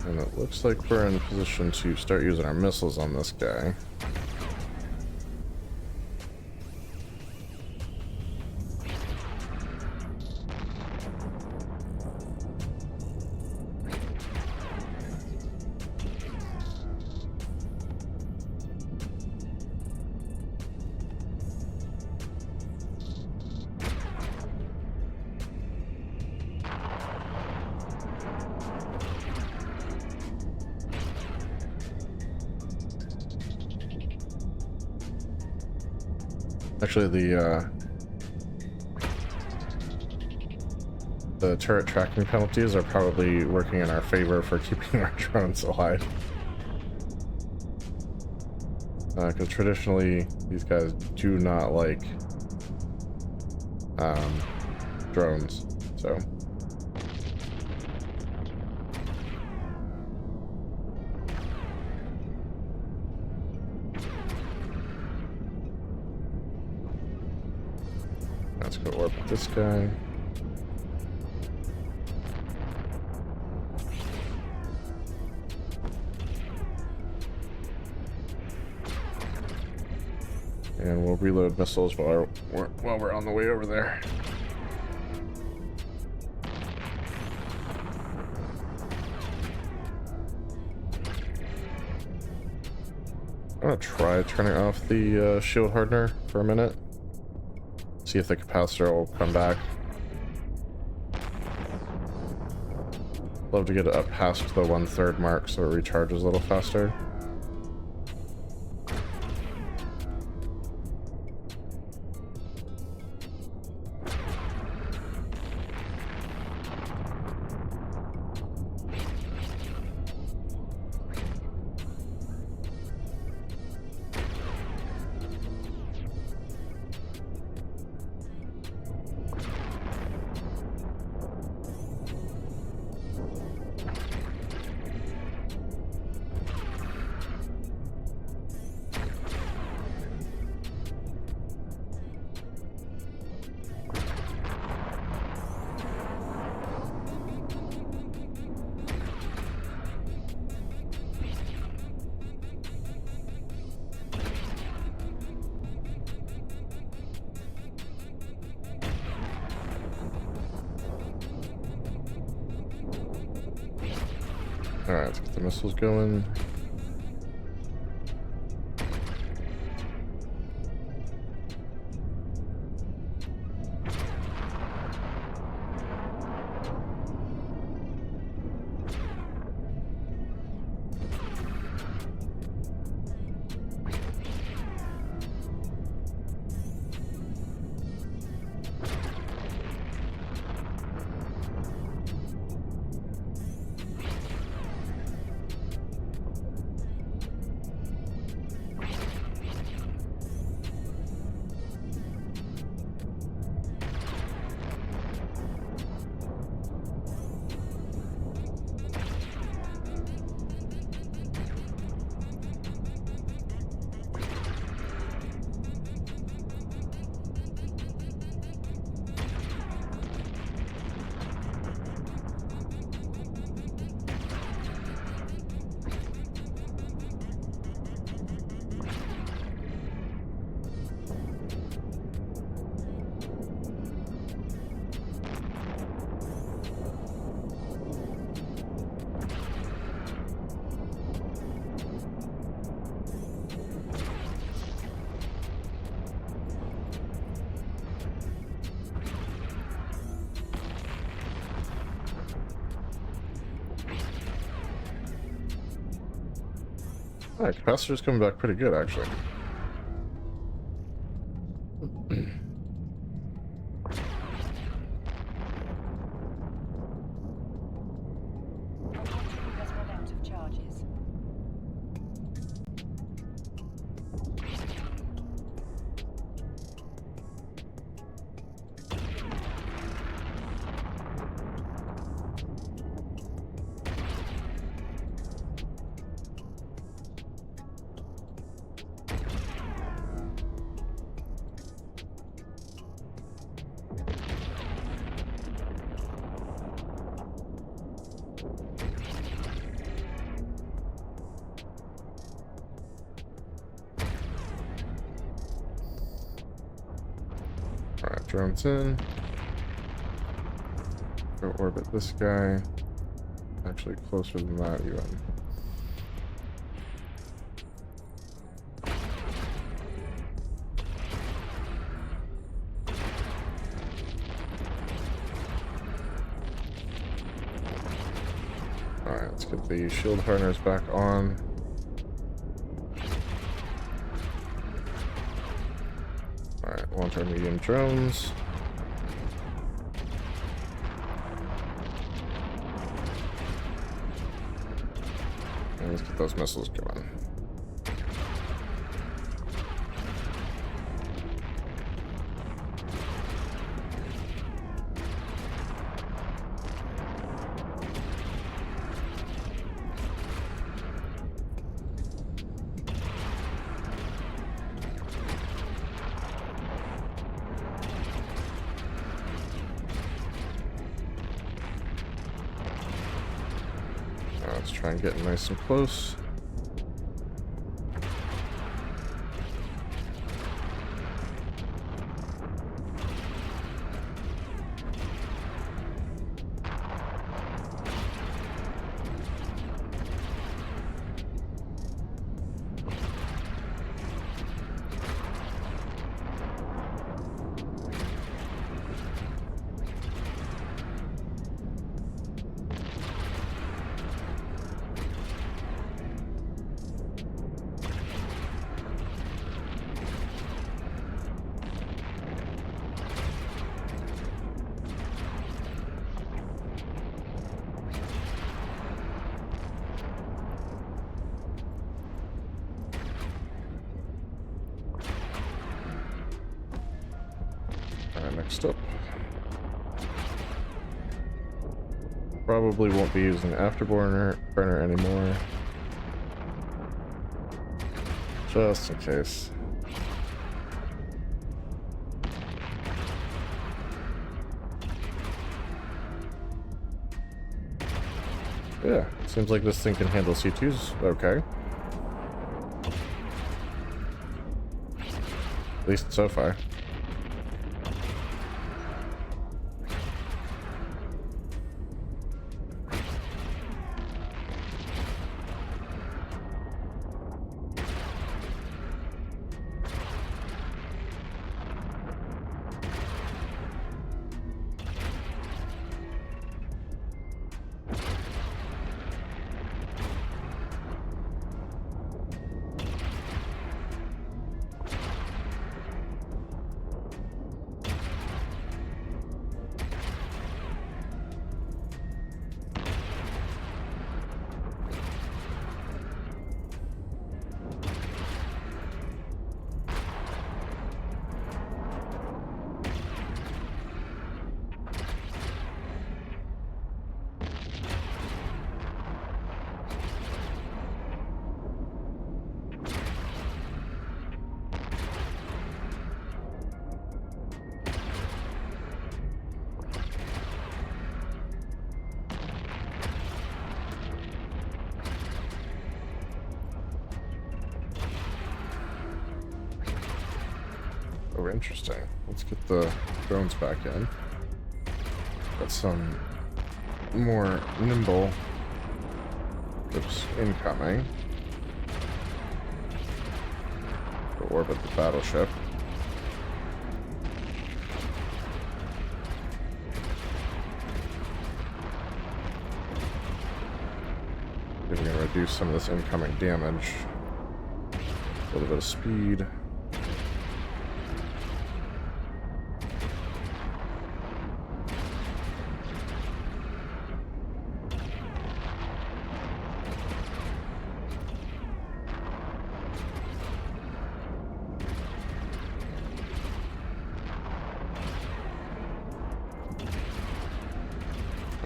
And it looks like we're in position to start using our missiles on this guy. Actually, the turret tracking penalties are probably working in our favor for keeping our drones alive. Because traditionally, these guys do not like drones, so. Let's go orbit this guy. And we'll reload missiles while we're on the way over there. I'm gonna try turning off the shield hardener for a minute. See if the capacitor will come back. Love to get it up past the 1/3 mark so it recharges a little faster. Alright, let's get the missiles going. Alright, capacitor's coming back pretty good, actually. Has run out of charges. drones in. Go orbit this guy. Actually, closer than that, even. Alright, let's get the shield harness back on. Alright, launch our medium drones. And let's get those missiles going. Let's try and get nice and close. Alright, next up. Probably won't be using Afterburner anymore. Just in case. Yeah, seems like this thing can handle C2s okay. At least so far. Oh, interesting. Let's get the drones back in. Got some more nimble ships incoming. Go orbit the battleship. We're going to reduce some of this incoming damage. A little bit of speed.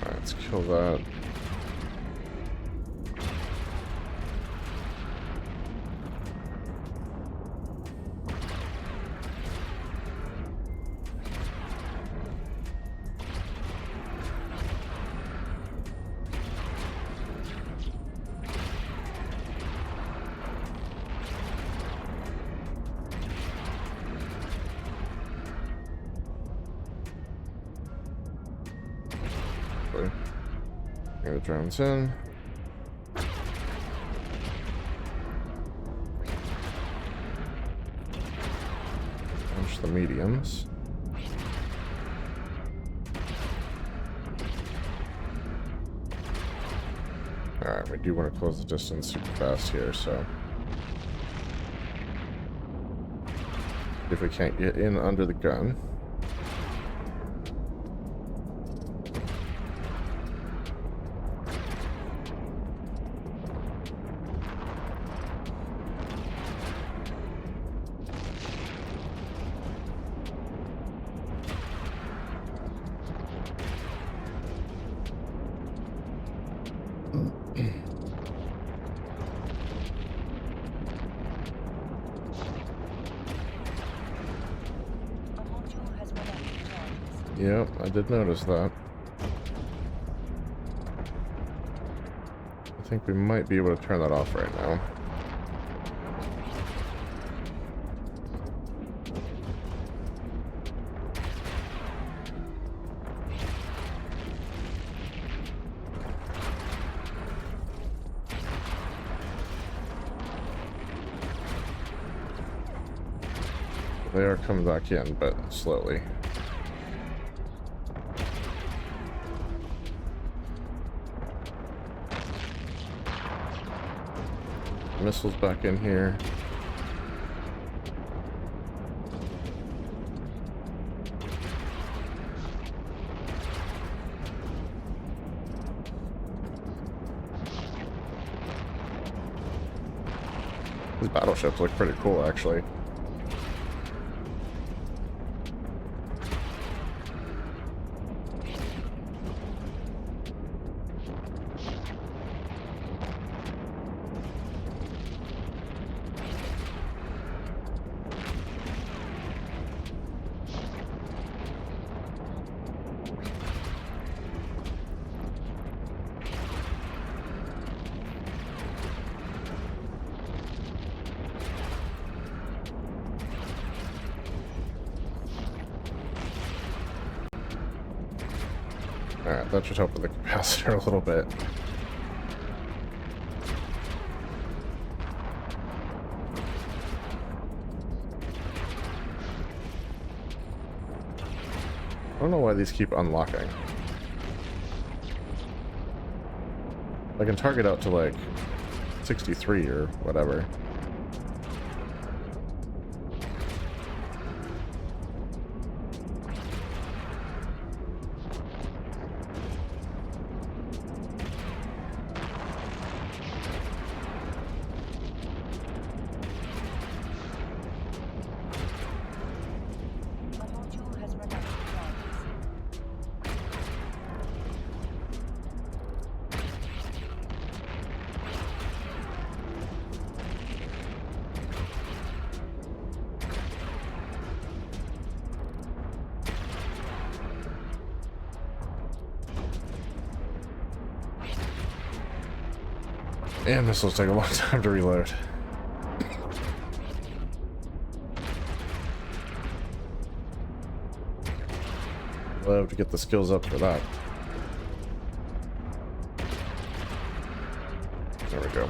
Let's kill that. the drones in. Punch the mediums. Alright, we do want to close the distance super fast here, so if we can't get in under the gun. Yep, I did notice that. I think we might be able to turn that off right now. They are coming back in, but slowly. Missiles back in here. These battleships look pretty cool, actually. Alright, that should help with the capacitor a little bit. I don't know why these keep unlocking. I can target out to like 63 or whatever. And missiles take a long time to reload. Love to get the skills up for that. There we go.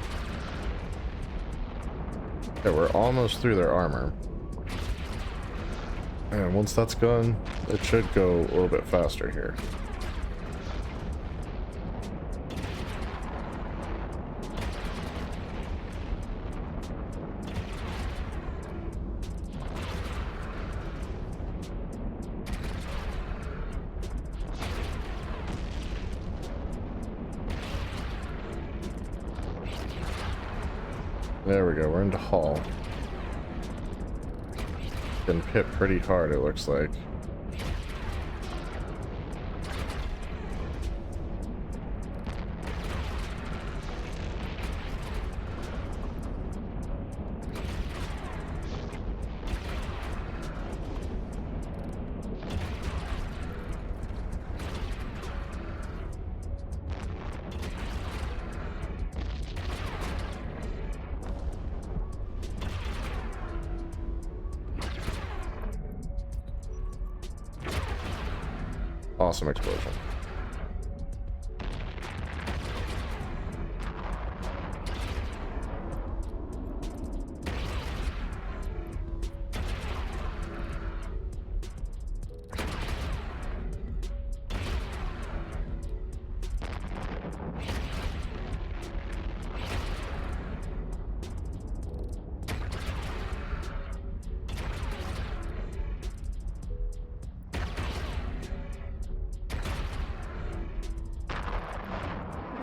Okay, we're almost through their armor. And once that's gone, it should go a little bit faster here. There we go, we're into Hall. Been hit pretty hard, it looks like. Awesome explosion.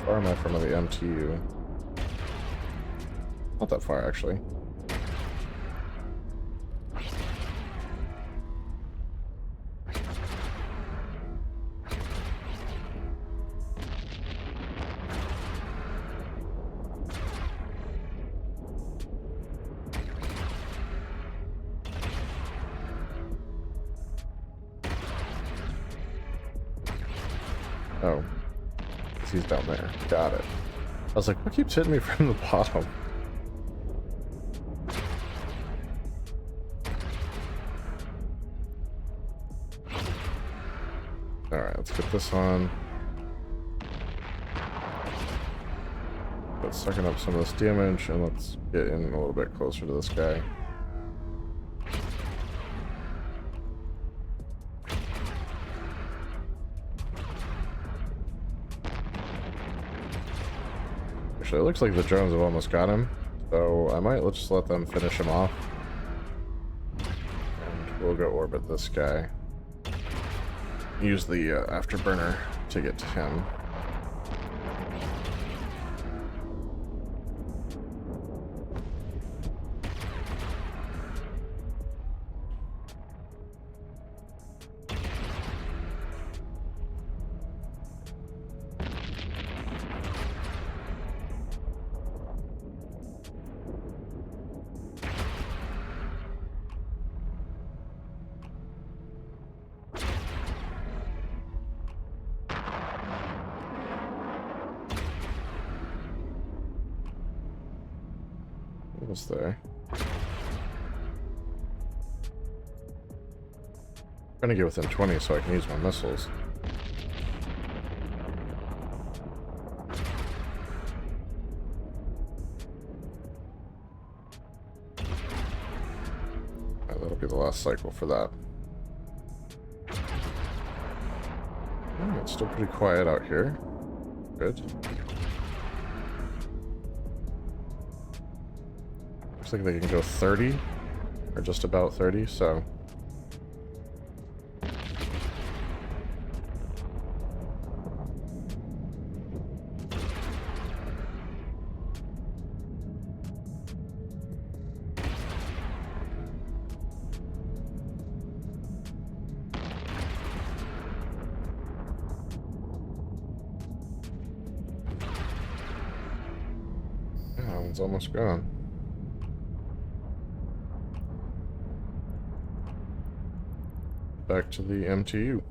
How far am I from the MTU? Not that far, actually. Oh, he's down there. Got it. I was like, what keeps hitting me from the bottom? Alright, let's get this on. Let's sucking up some of this damage, and let's get in a little bit closer to this guy. Actually, it looks like the drones have almost got him, so I might just let them finish him off. And we'll go orbit this guy. Use the afterburner to get to him. What's there? I'm trying to get within 20 so I can use my missiles. Right, that'll be the last cycle for that. Oh, it's still pretty quiet out here. Good. Looks like they can go 30, or just about 30, so... yeah, that one's almost gone. Back to the MTU.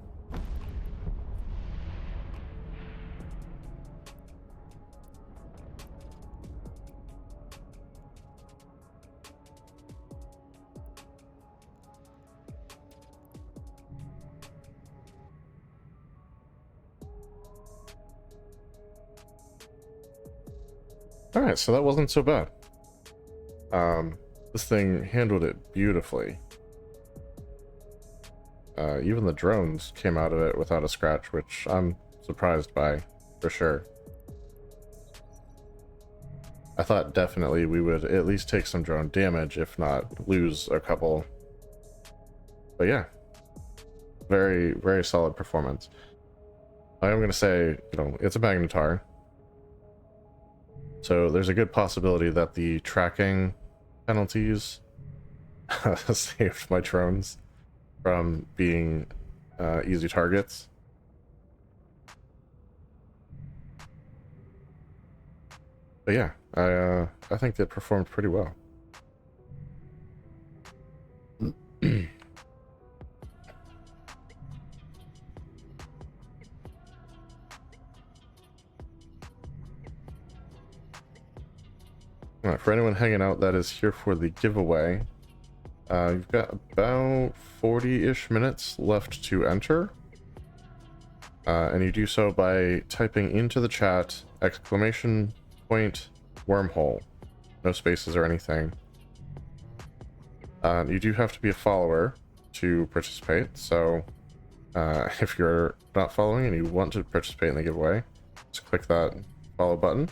Alright, so that wasn't so bad. This thing handled it beautifully. Even the drones came out of it without a scratch, which I'm surprised by, for sure. I thought definitely we would at least take some drone damage, if not lose a couple. But yeah, very, very solid performance. I am going to say, you know, it's a Magnetar. So there's a good possibility that the tracking penalties saved my drones from being easy targets. But yeah, I think it performed pretty well. Alright, for anyone hanging out that is here for the giveaway, you've got about 40-ish minutes left to enter. And you do so by typing into the chat !Wormhole. No spaces or anything. You do have to be a follower to participate, so if you're not following and you want to participate in the giveaway, just click that follow button.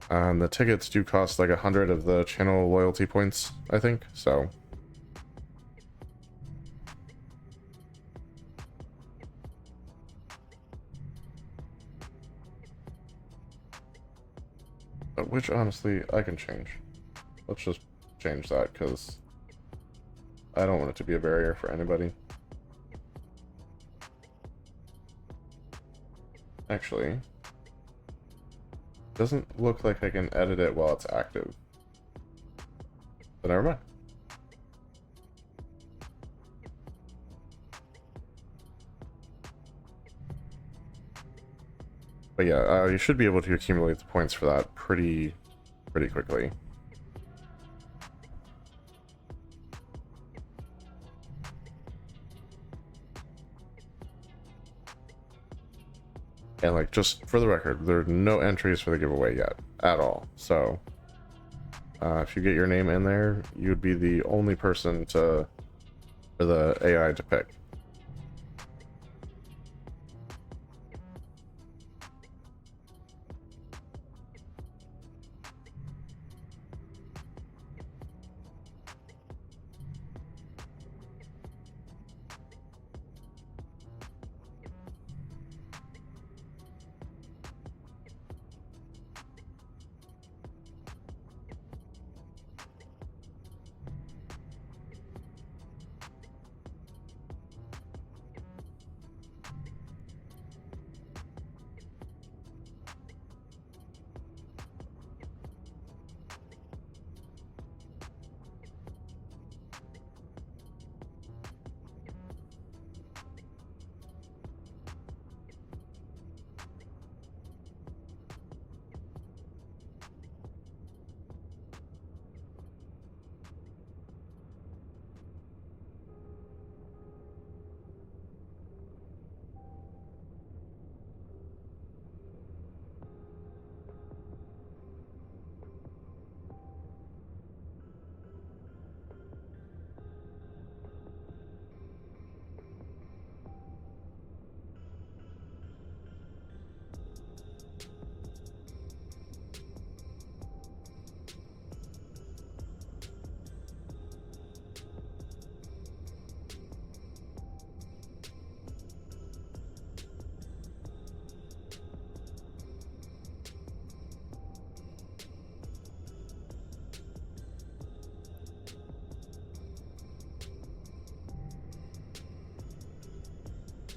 And the tickets do cost like 100 of the channel loyalty points, I think, so... Which honestly I can change. Let's just change that because I don't want it to be a barrier for anybody. Actually, doesn't look like I can edit it while it's active. But never mind. But yeah, you should be able to accumulate the points for that pretty quickly. And like, just for the record, there are no entries for the giveaway yet, at all. So, if you get your name in there, you'd be the only person for the AI to pick.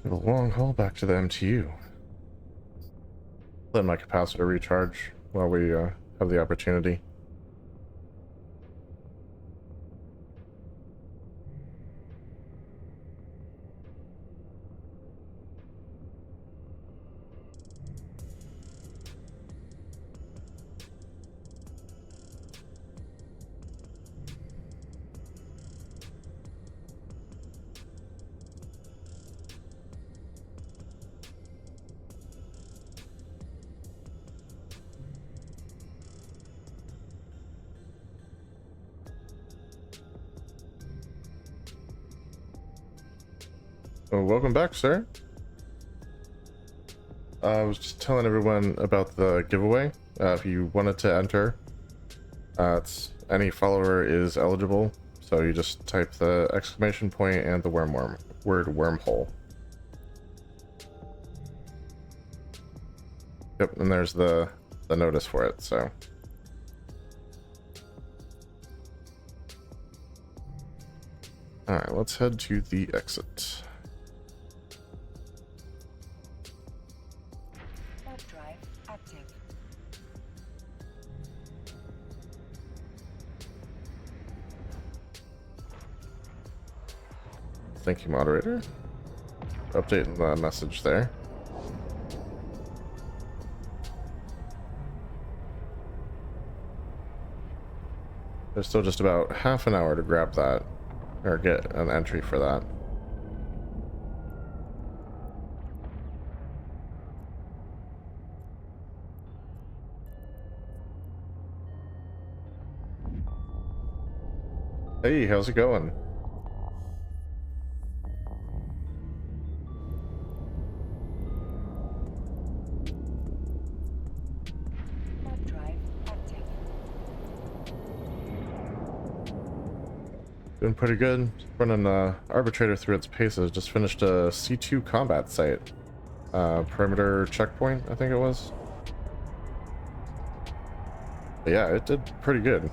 A long haul back to the MTU. Let my capacitor recharge while we have the opportunity. Oh, welcome back, sir. I was just telling everyone about the giveaway. If you wanted to enter, any follower is eligible. So you just type the exclamation point and the word wormhole. Yep, and there's the notice for it. So. All right, let's head to the exit. Thank you, moderator. Updating the message there. There's still just about half an hour to grab that, or get an entry for that. Hey, how's it going? Doing pretty good. Running Arbitrator through its paces. Just finished a C2 combat site. Perimeter checkpoint, I think it was. But yeah, it did pretty good.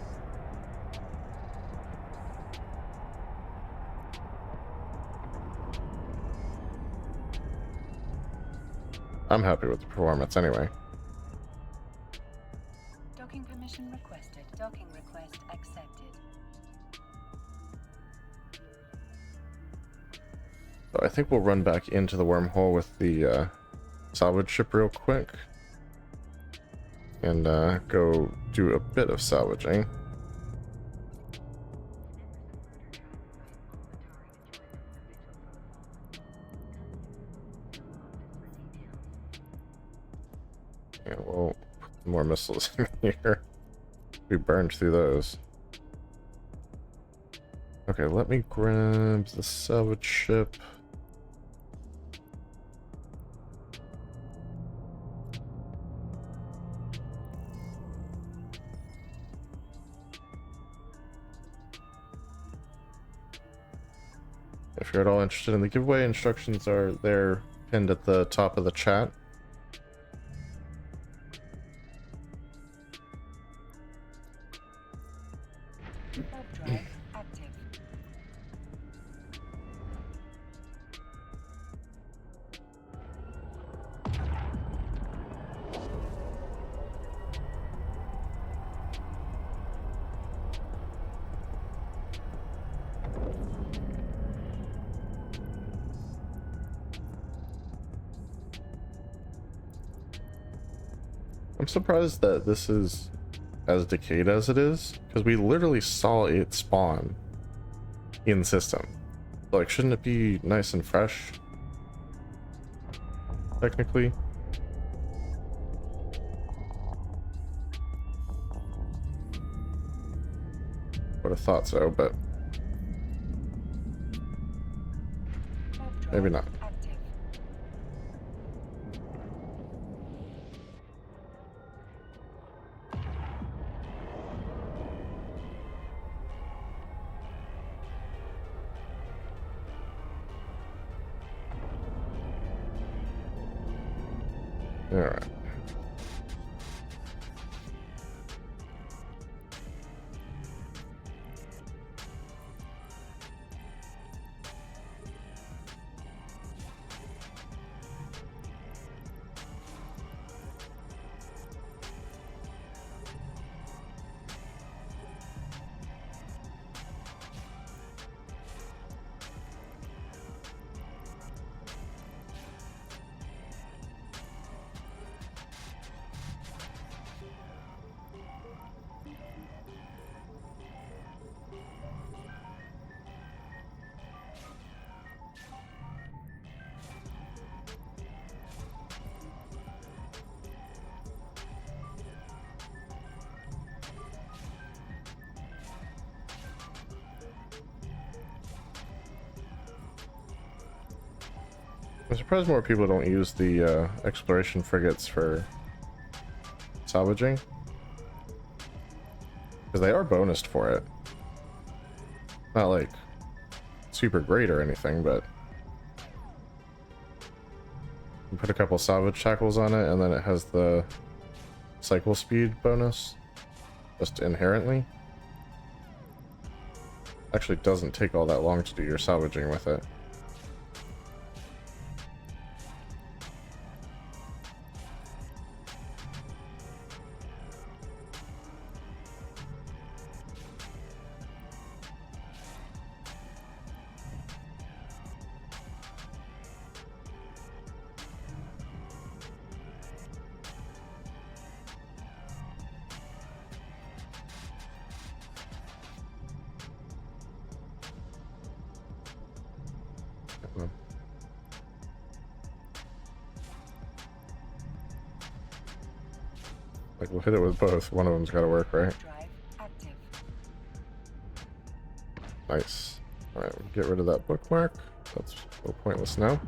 I'm happy with the performance anyway. Docking permission requested. Docking request accepted. So I think we'll run back into the wormhole with the salvage ship real quick. And go do a bit of salvaging. Yeah, we'll put more missiles in here. We burned through those. Okay, let me grab the salvage ship. If you're at all interested in the giveaway, instructions are there pinned at the top of the chat. Warp drive active. I'm surprised that this is as decayed as it is, because we literally saw it spawn in system. Like, shouldn't it be nice and fresh? Technically. Would have thought so, but Warp drive maybe not. active. Alright. I'm surprised more people don't use the exploration frigates for salvaging, because they are bonused for it. Not like super great or anything, but you put a couple salvage tackles on it and then it has the cycle speed bonus just inherently. Actually doesn't take all that long to do your salvaging with it. Like, we'll hit it with both. One of them's got to work, right? Drive active. Nice. Alright, we'll get rid of that bookmark. That's a little pointless now.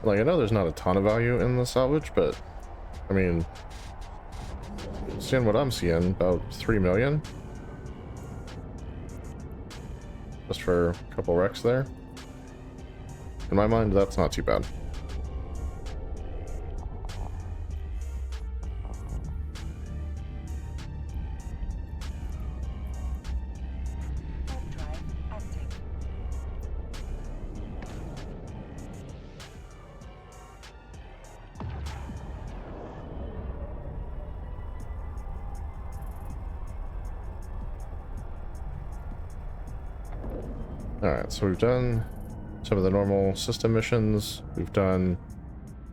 Like, I know there's not a ton of value in the salvage, but I mean, seeing what I'm seeing, about 3 million just for a couple wrecks there. In my mind, that's not too bad. Alright, so we've done some of the normal system missions. We've done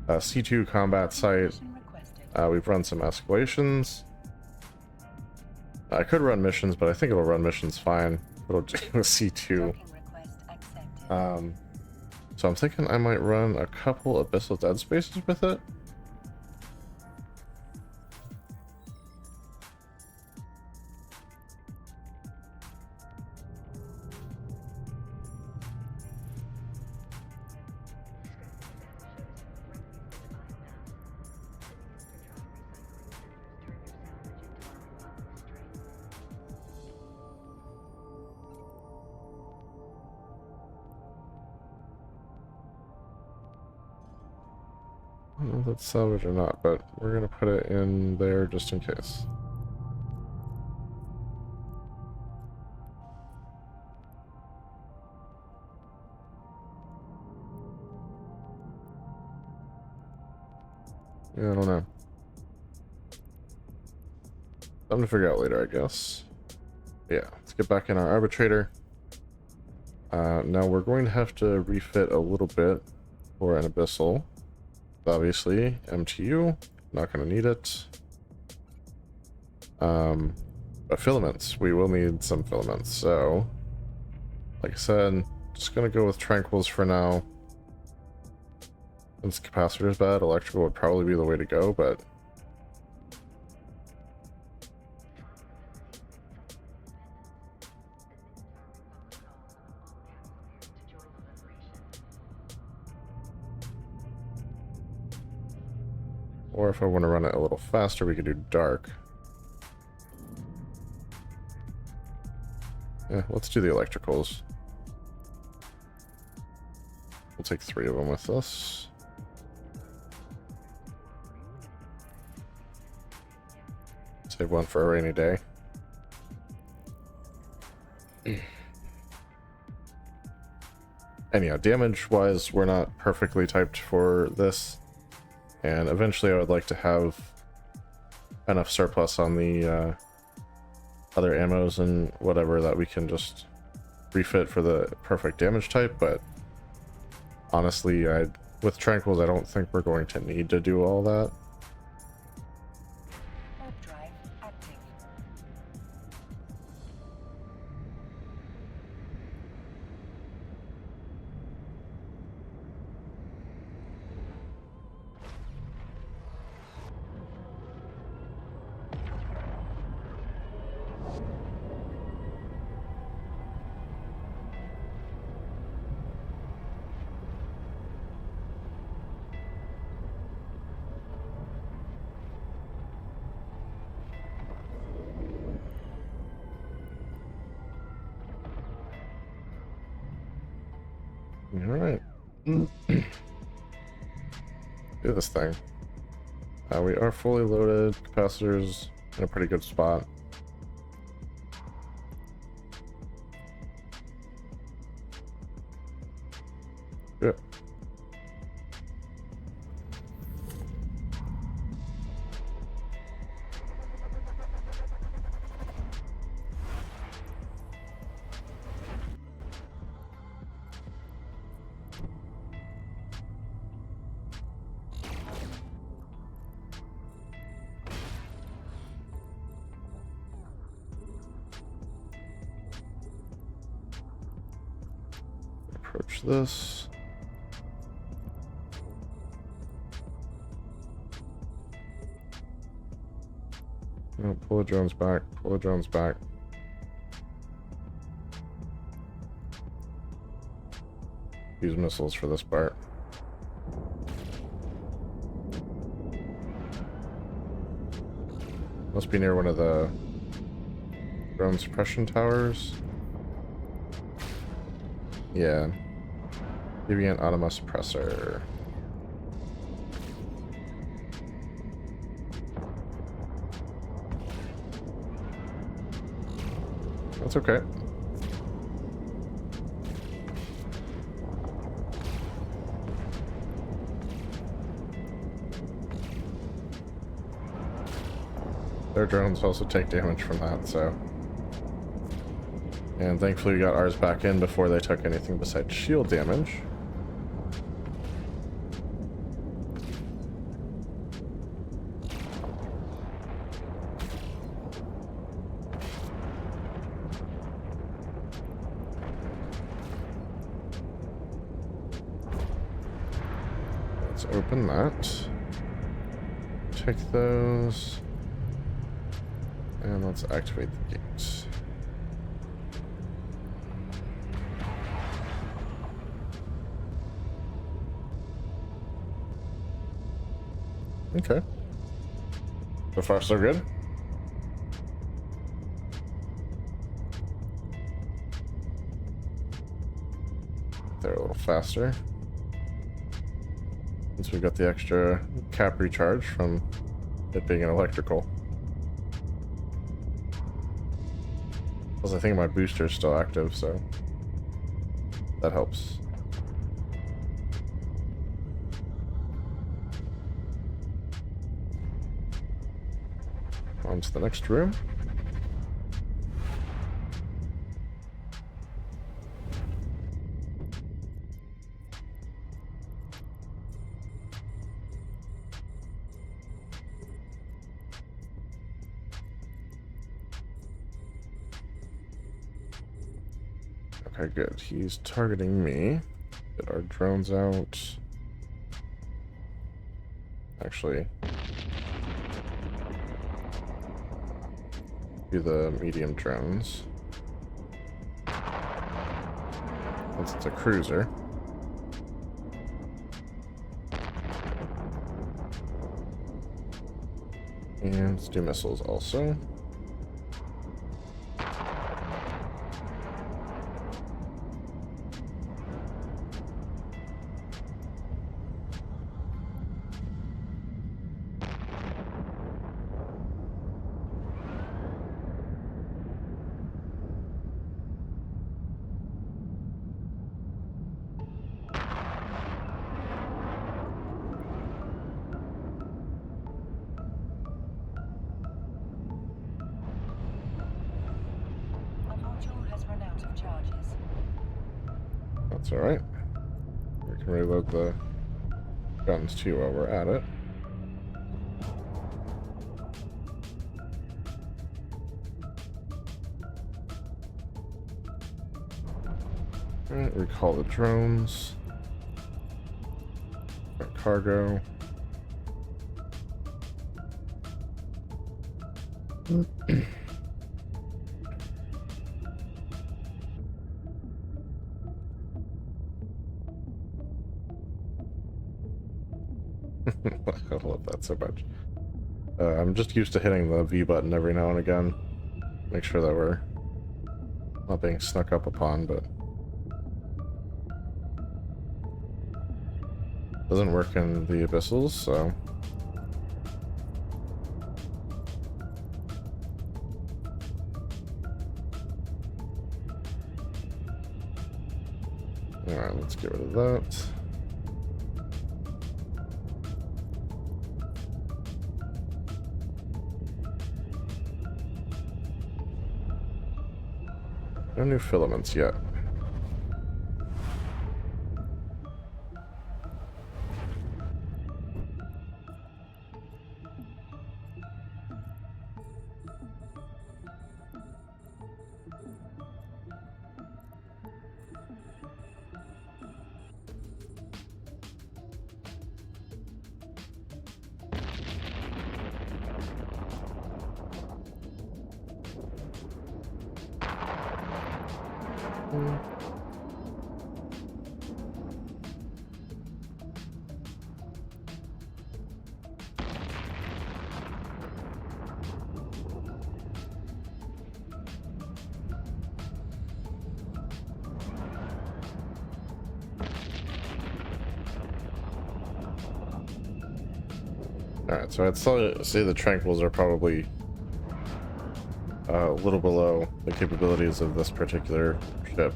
C2 combat site. Mission requested. We've run some escalations. I could run missions, but I think it'll run missions fine. It'll do a C2. Docking request accepted. So I'm thinking I might run a couple Abyssal Deadspaces with it. I don't know if that's salvage or not, but we're gonna put it in there just in case. Yeah, I don't know. Something to figure out later, I guess. Yeah, let's get back in our Arbitrator. Now we're going to have to refit a little bit for an Abyssal. Obviously, MTU, not going to need it. But filaments, we will need some filaments. So, like I said, just going to go with Tranquils for now. Since capacitor is bad, electrical would probably be the way to go, but or if I want to run it a little faster, we could do dark. Yeah, let's do the electricals. We'll take 3 of them with us. Save one for a rainy day. Anyhow, damage-wise, we're not perfectly typed for this. And eventually I would like to have enough surplus on the other ammos and whatever that we can just refit for the perfect damage type, but honestly, with Tranquils, I don't think we're going to need to do all that. Warp drive active. Alright. Do this thing. We are fully loaded. Capacitors in a pretty good spot. Yep. Approach this. No, pull the drones back. Pull the drones back. Use missiles for this part. Must be near one of the drone suppression towers. Yeah. Deviant Automa Suppressor. That's okay. Their drones also take damage from that, so And thankfully we got ours back in before they took anything besides shield damage. Let's open that. Take those. And let's activate the gates. Okay. So far, so good. They're a little faster. Since we got the extra cap recharge from it being an electrical. Plus, I think my booster is still active, so that helps. On to the next room. Okay, good. He's targeting me. Get our drones out. Actually, do the medium drones. Since it's a cruiser. And let's do missiles also. That's alright. We can reload the guns too while we're at it. Alright, recall the drones. Got cargo. I love that so much. I'm just used to hitting the V button every now and again. Make sure that we're not being snuck up upon, but doesn't work in the Abyssals, so alright, let's get rid of that. No new filaments yet. Alright, so I'd still say the Tranquils are probably a little below the capabilities of this particular ship.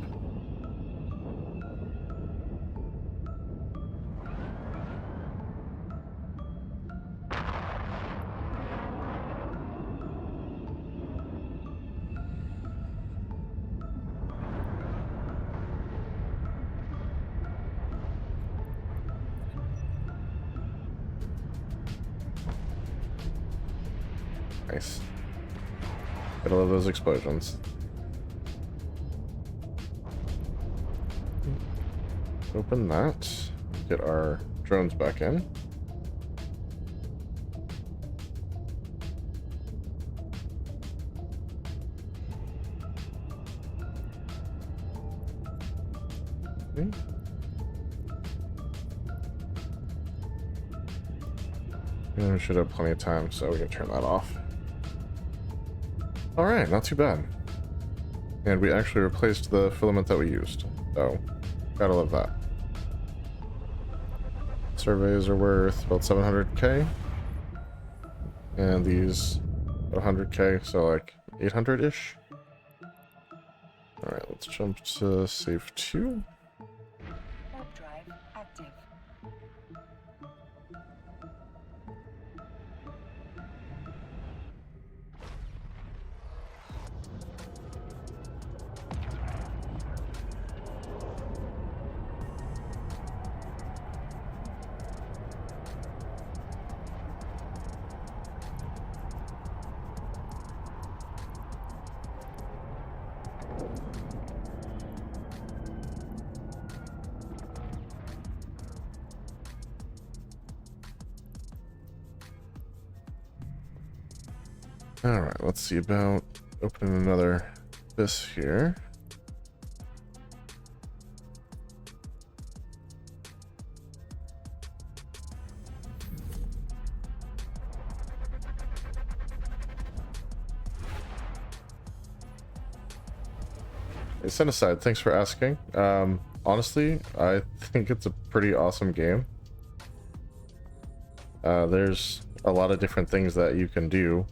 Nice. Gotta love those explosions. Open that. Get our drones back in. Okay. And we should have plenty of time, so we can turn that off. Alright, not too bad. And we actually replaced the filament that we used, so gotta love that. Surveys are worth about 700k. And these 100k, so like 800-ish. Alright, let's jump to save 2. Warp drive active. Alright, let's see about opening another abyss here. Hey, set aside, thanks for asking. Honestly, I think it's a pretty awesome game. There's a lot of different things that you can do.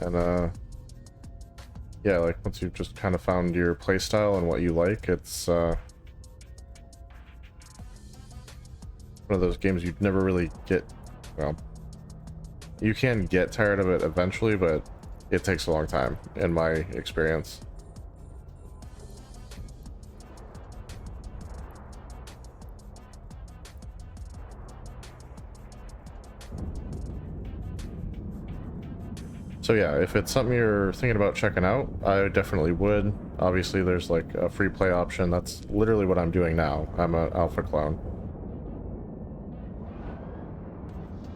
And yeah, like once you've just kind of found your playstyle and what you like, it's one of those games you'd never really get, well, you can get tired of it eventually, but it takes a long time in my experience. So yeah, if it's something you're thinking about checking out, I definitely would. Obviously there's like a free play option. That's literally what I'm doing now. I'm an alpha clone.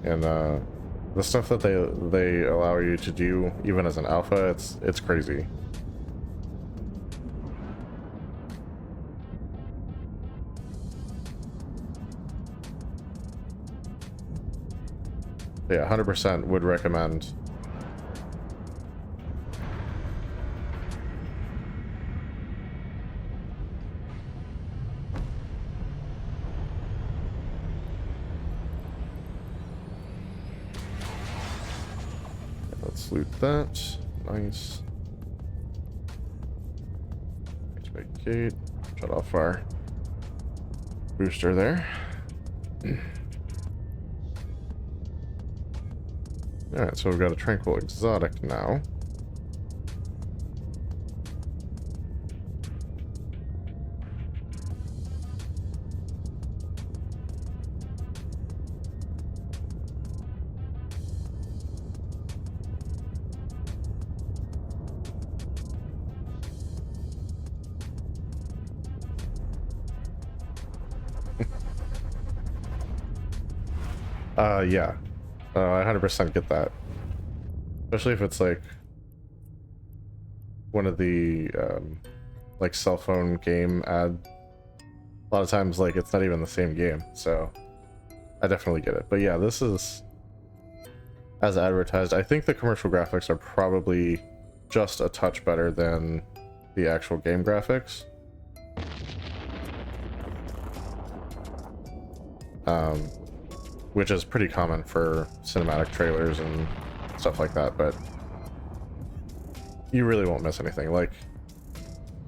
And the stuff that they allow you to do even as an alpha, it's crazy. Yeah, 100% would recommend. Let's loot that. Nice. Expect gate. Shut off our booster there. Alright, so we've got a tranquil exotic now. Yeah. I 100% get that. Especially if it's like one of the like cell phone game ad. A lot of times like it's not even the same game, so I definitely get it. But yeah, this is as advertised. I think the commercial graphics are probably just a touch better than the actual game graphics. Which is pretty common for cinematic trailers and stuff like that, but you really won't miss anything. Like,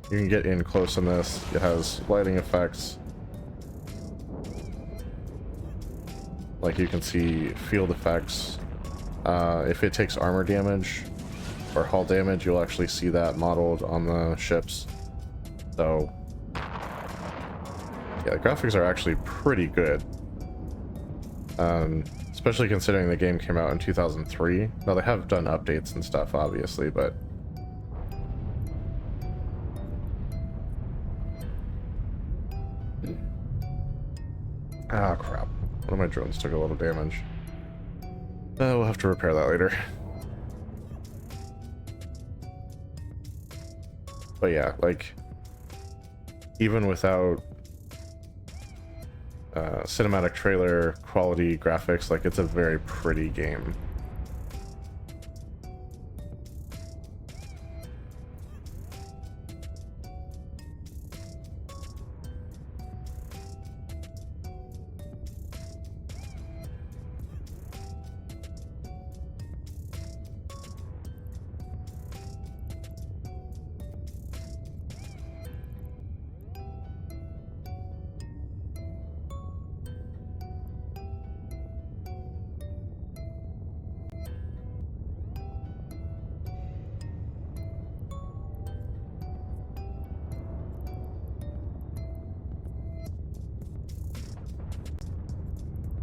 you can get in close in this. It has lighting effects. Like, you can see field effects. If it takes armor damage or hull damage, you'll actually see that modeled on the ships. So, yeah, the graphics are actually pretty good. Especially considering the game came out in 2003. Now they have done updates and stuff, obviously, but ah, crap. One of my drones took a little damage. We'll have to repair that later. But yeah, like, even without cinematic trailer quality graphics, like, it's a very pretty game.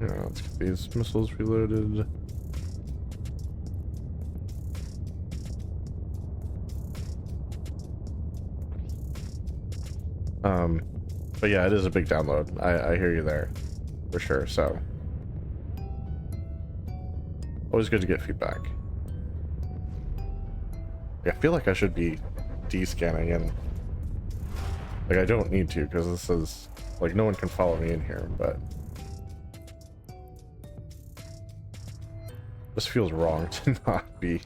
Yeah, let's get these missiles reloaded. But yeah, it is a big download. I hear you there, for sure. So always good to get feedback. I feel like I should be de-scanning, and like I don't need to, because this is like no one can follow me in here, but this feels wrong to not be.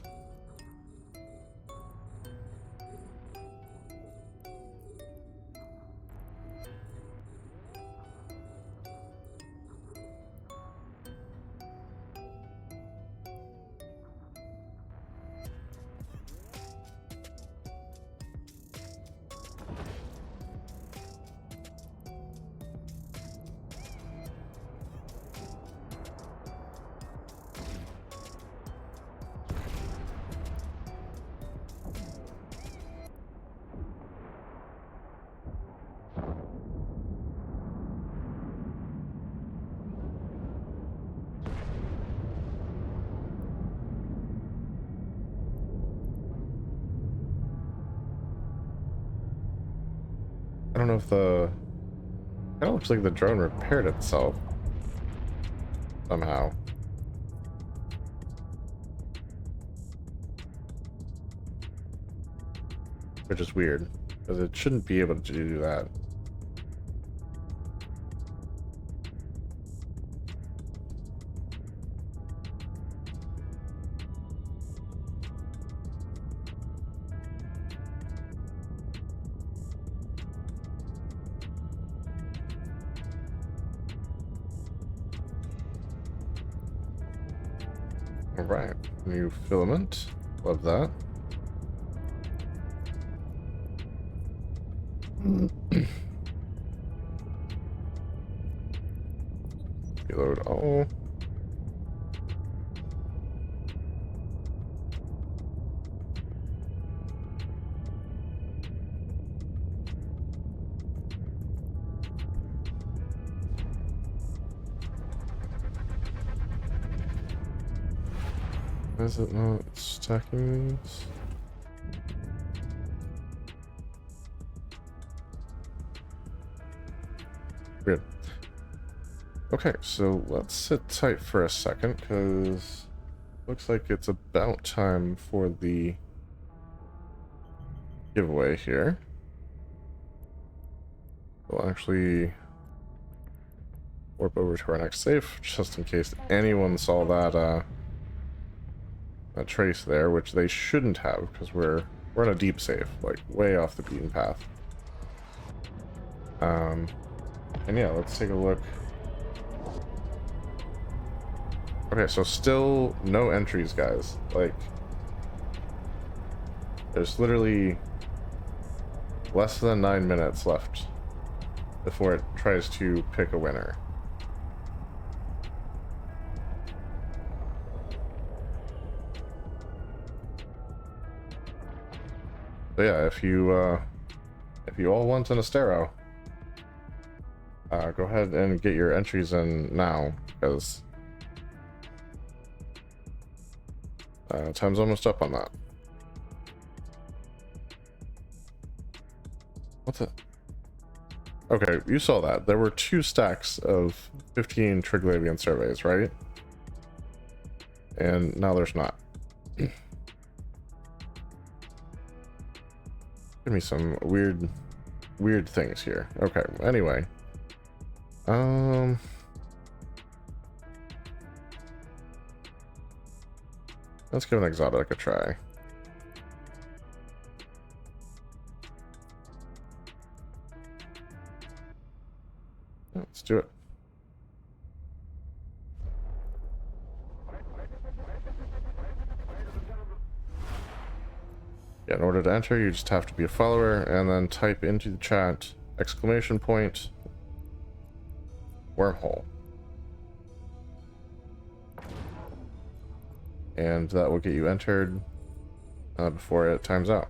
I don't know if the... It kind of looks like the drone repaired itself. Somehow. Which is weird, because it shouldn't be able to do that. Alright, new filament. Love that. Reload all. Why is it not stacking these? Weird. Okay, so let's sit tight for a second, because looks like it's about time for the giveaway here. We'll actually warp over to our next safe, just in case anyone saw that that trace there, which they shouldn't have, because we're in a deep safe, like way off the beaten path. And yeah, let's take a look. Okay, so still no entries, guys. Like, there's literally less than 9 minutes left before it tries to pick a winner. So yeah, if you all want an Astero, go ahead and get your entries in now, because Time's almost up on that. What the? Okay, you saw that. There were 2 stacks of 15 Triglavian surveys, right? And now there's not. Give me some weird things here. Okay, anyway. Let's give an exotic a try. Let's do it. Yeah, in order to enter, you just have to be a follower and then type into the chat !Wormhole. And that will get you entered before it times out.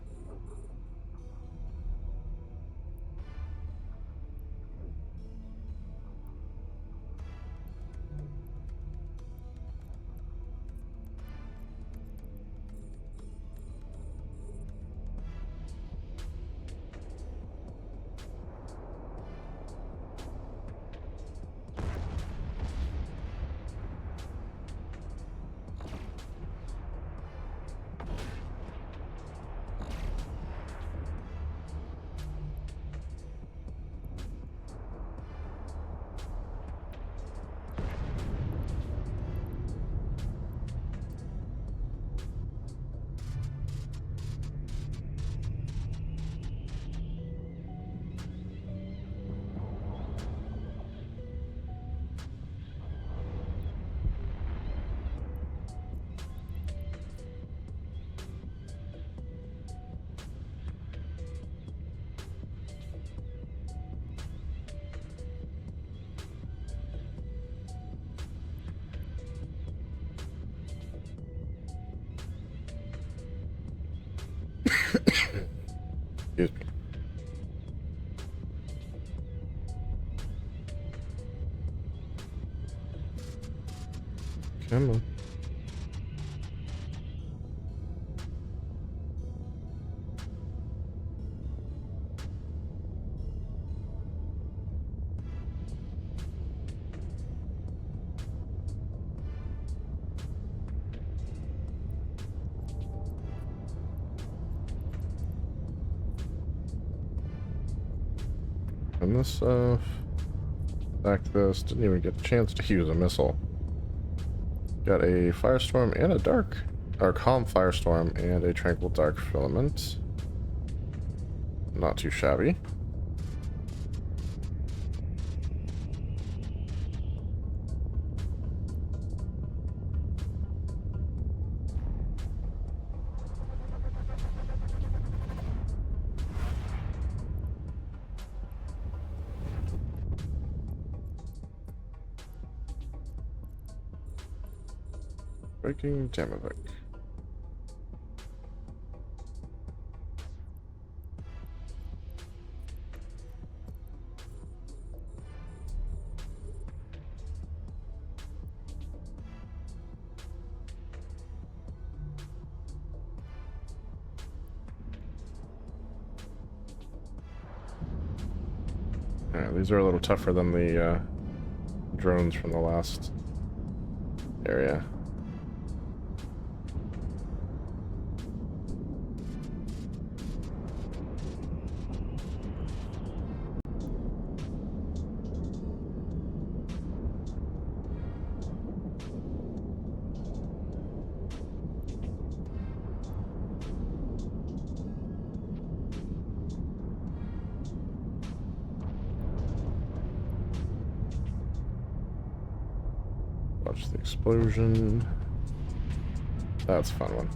Excuse me. Come on. And this, back this, didn't even get a chance to use a missile. Got a Firestorm and a Calm Firestorm and a Tranquil Dark Filament. Not too shabby. Breaking Damovic. Alright, these are a little tougher than the drones from the last area. Watch the explosion. That's a fun one.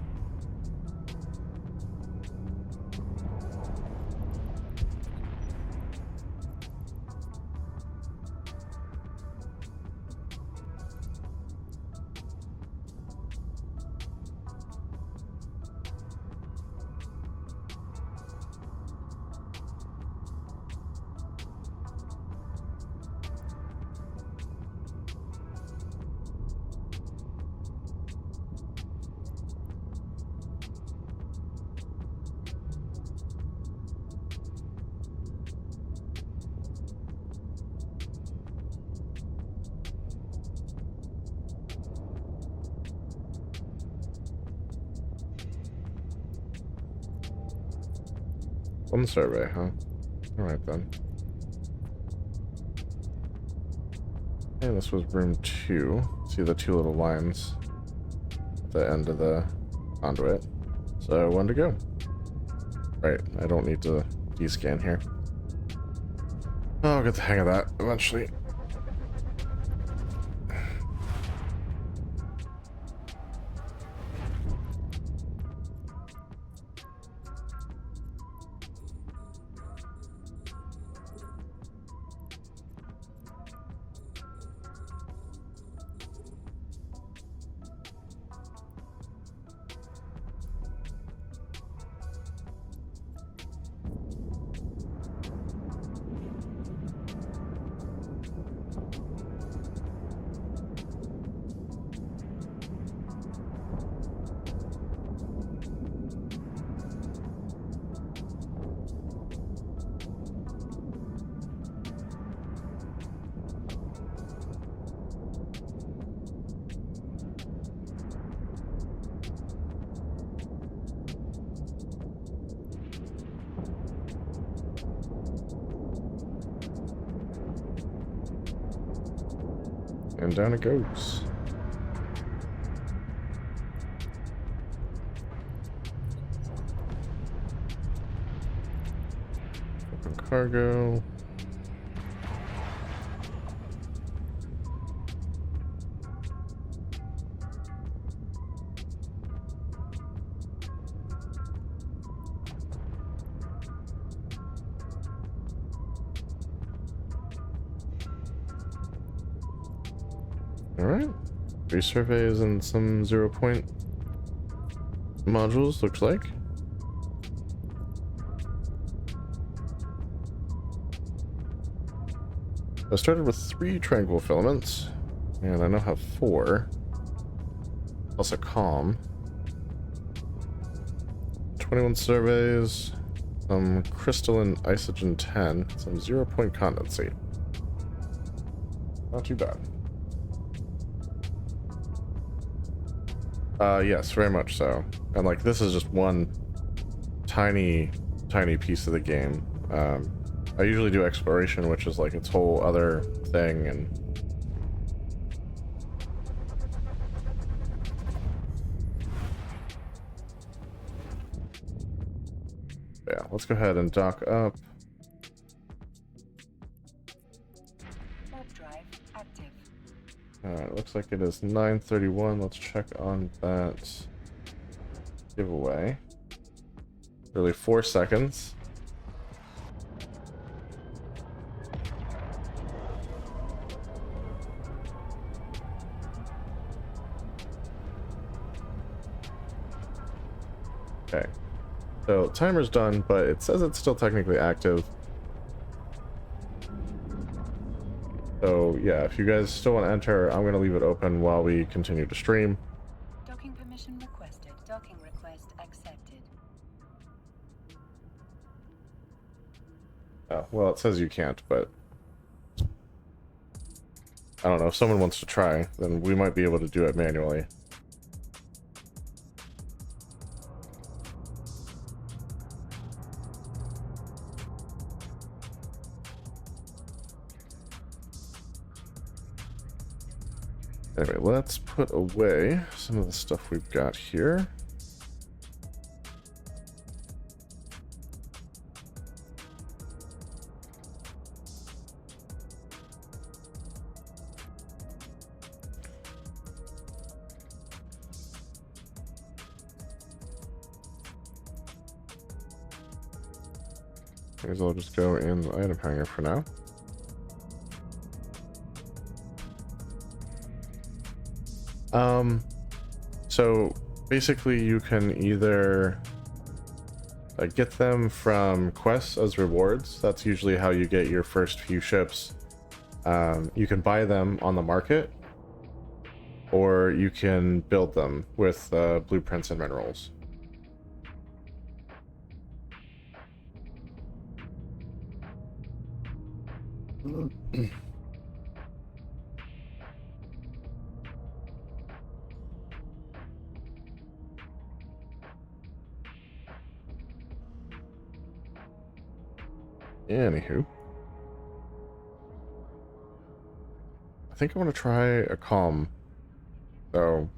One survey, huh? Alright then. And this was room 2. See the 2 little lines at the end of the conduit. So, 1 to go. Right, I don't need to descan here. I'll get the hang of that eventually. And down it goes. Open cargo. Alright. 3 surveys and some 0-point modules, looks like. I started with 3 tranquil filaments, and I now have 4. Plus a calm. 21 surveys, some crystalline isogen 10, some 0-point condensate. Not too bad. Yes, very much so. And like, this is just one tiny piece of the game. I usually do exploration, which is like its whole other thing, and yeah, let's go ahead and dock up. Warp drive active. Alright, looks like it is 9:31. Let's check on that giveaway. Really 4 seconds. Okay. So timer's done, but it says it's still technically active. So yeah, if you guys still want to enter, I'm going to leave it open while we continue to stream. Docking permission requested. Docking request accepted. Oh, well, it says you can't, but I don't know. If someone wants to try, then we might be able to do it manually. Anyway, let's put away some of the stuff we've got here. May as well just go in the item hanger for now. So basically you can either get them from quests as rewards. That's usually how you get your first few ships. You can buy them on the market, or you can build them with blueprints and minerals. Anywho. I think I want to try a calm. So,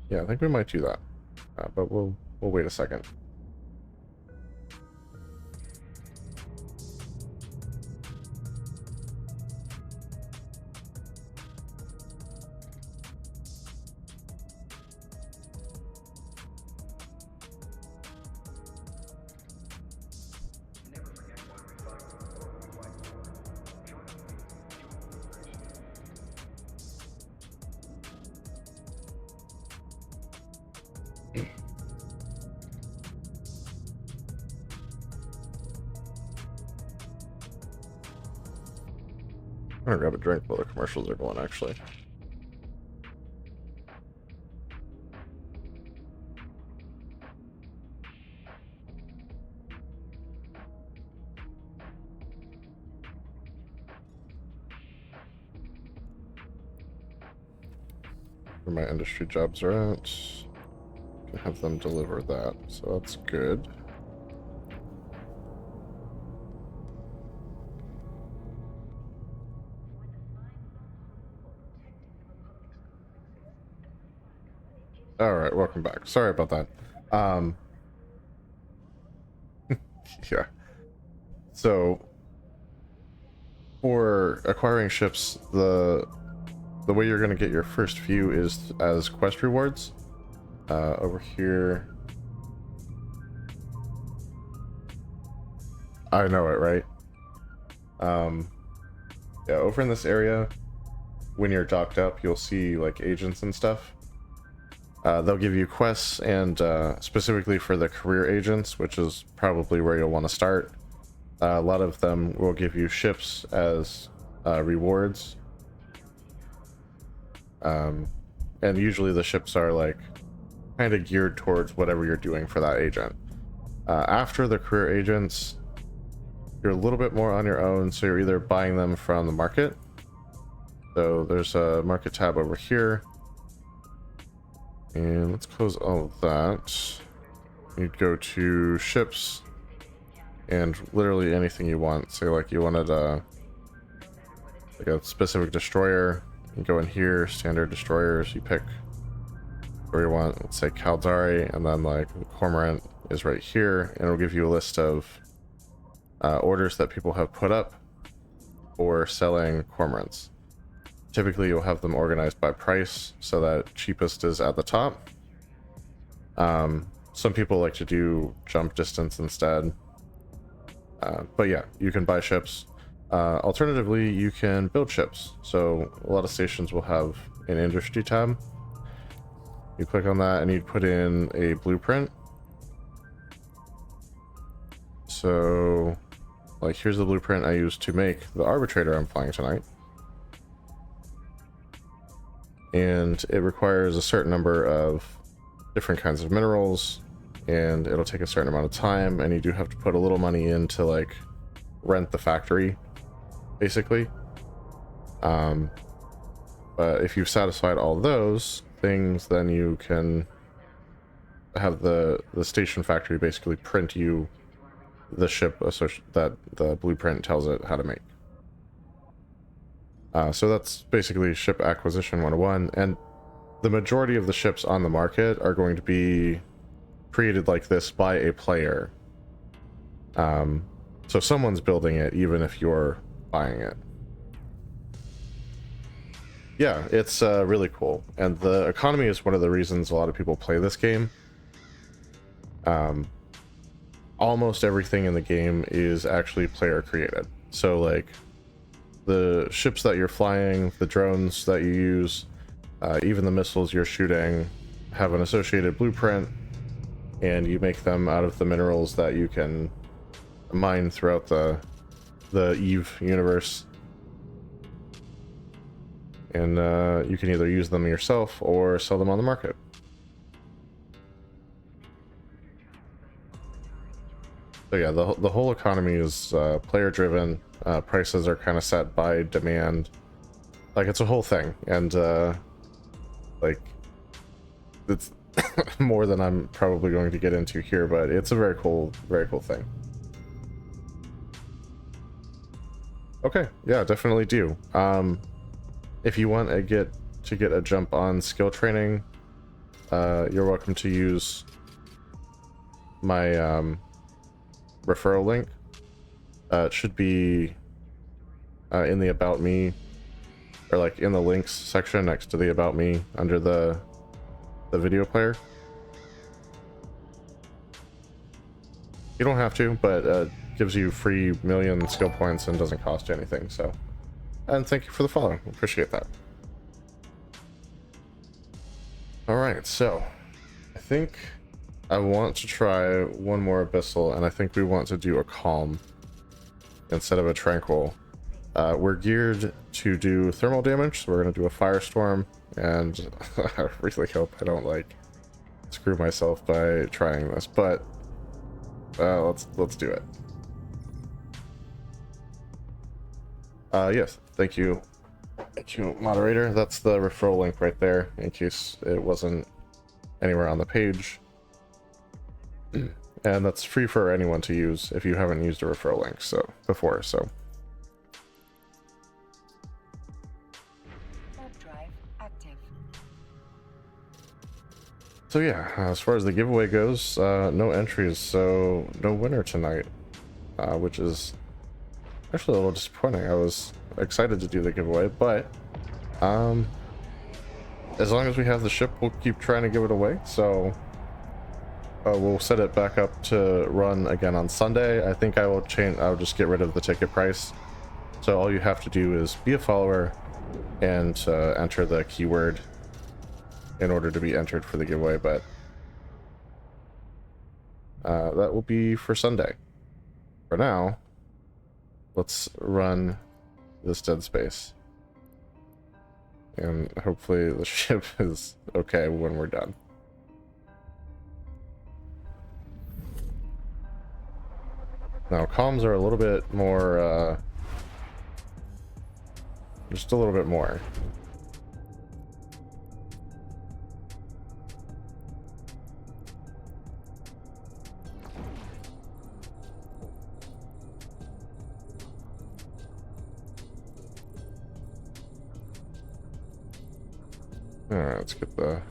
yeah, I think we might do that. But we'll wait a second. I'm gonna grab a drink while the commercials are going, actually. Where my industry jobs are at. Can have them deliver that, so that's good. Alright, welcome back. Sorry about that. Yeah. So, for acquiring ships, the way you're going to get your first few is as quest rewards. Over here. I know it, right? Yeah, over in this area, when you're docked up, you'll see like agents and stuff. They'll give you quests, and specifically for the career agents, which is probably where you'll want to start. A lot of them will give you ships as rewards. And usually the ships are like kind of geared towards whatever you're doing for that agent. After the career agents, you're a little bit more on your own, so you're either buying them from the market. So there's a market tab over here. And let's close all of that. You'd go to ships and literally anything you want. Say like you wanted like a specific destroyer. You go in here, standard destroyers, you pick where you want, let's say Caldari, and then like the Cormorant is right here, and it'll give you a list of orders that people have put up for selling Cormorants. Typically you'll have them organized by price, so that cheapest is at the top. Some people like to do jump distance instead. But yeah, you can buy ships. Alternatively, you can build ships. So a lot of stations will have an industry tab. You click on that and you put in a blueprint. So like here's the blueprint I used to make the Arbitrator I'm flying tonight. And it requires a certain number of different kinds of minerals, and it'll take a certain amount of time, and you do have to put a little money in to like rent the factory, basically. But if you've satisfied all those things, then you can have the station factory basically print you the ship that the blueprint tells it how to make. So that's basically ship acquisition 101, and the majority of the ships on the market are going to be created like this by a player. So someone's building it, even if you're buying it. Yeah, it's really cool, and the economy is one of the reasons a lot of people play this game. Almost everything in the game is actually player created. So like the ships that you're flying, the drones that you use, even the missiles you're shooting have an associated blueprint, and you make them out of the minerals that you can mine throughout the EVE universe. And you can either use them yourself or sell them on the market. So yeah, the whole economy is player driven. Prices are kind of set by demand. Like it's a whole thing, and like it's more than I'm probably going to get into here, but it's a very cool thing. Okay, yeah, definitely do. If you want to get a jump on skill training, you're welcome to use my referral link. It should be in the About Me, or like in the links section next to the About Me under the video player. You don't have to, but gives you free million skill points and doesn't cost you anything. So, and thank you for the follow. Appreciate that. All right, so I think I want to try one more Abyssal, and I think we want to do a Calm instead of a Tranquil. We're geared to do thermal damage, so we're going to do a Firestorm, and I really hope I don't like screw myself by trying this, but let's do it. Yes, thank you, moderator. That's the referral link right there, in case it wasn't anywhere on the page. And that's free for anyone to use if you haven't used a referral link before. So yeah, as far as the giveaway goes, no entries, so no winner tonight, which is actually a little disappointing. I was excited to do the giveaway, but as long as we have the ship, we'll keep trying to give it away. So we'll set it back up to run again on Sunday. I think I'll just get rid of the ticket price. So all you have to do is be a follower and enter the keyword in order to be entered for the giveaway, but that will be for Sunday. For now, let's run this Deadspace, and hopefully the ship is okay when we're done. Now comms are a little bit more just a little bit more. Alright, let's get the...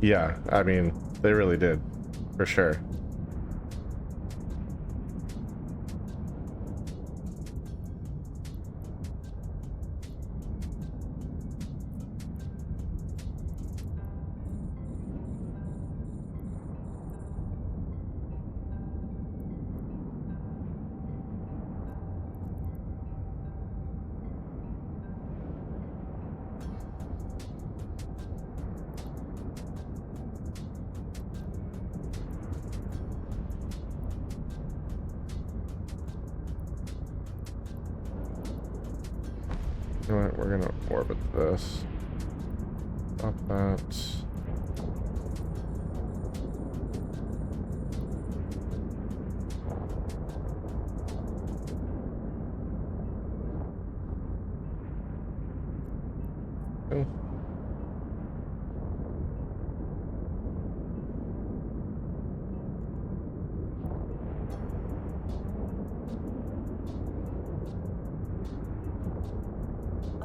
Yeah, I mean, they really did, for sure. You know what, we're gonna orbit this. Stop that. Oh.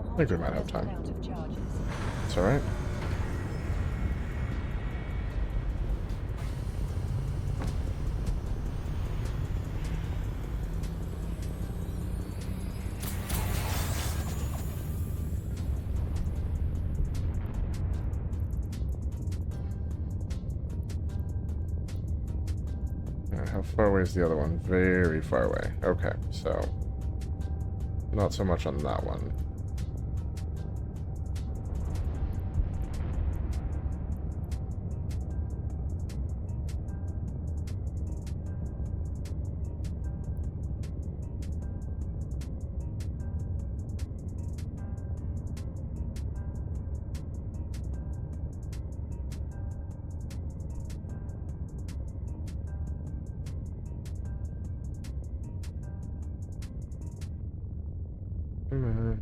I think we might have time. It's alright. How far away is the other one? Very far away. Okay, so not so much on that one. Come on.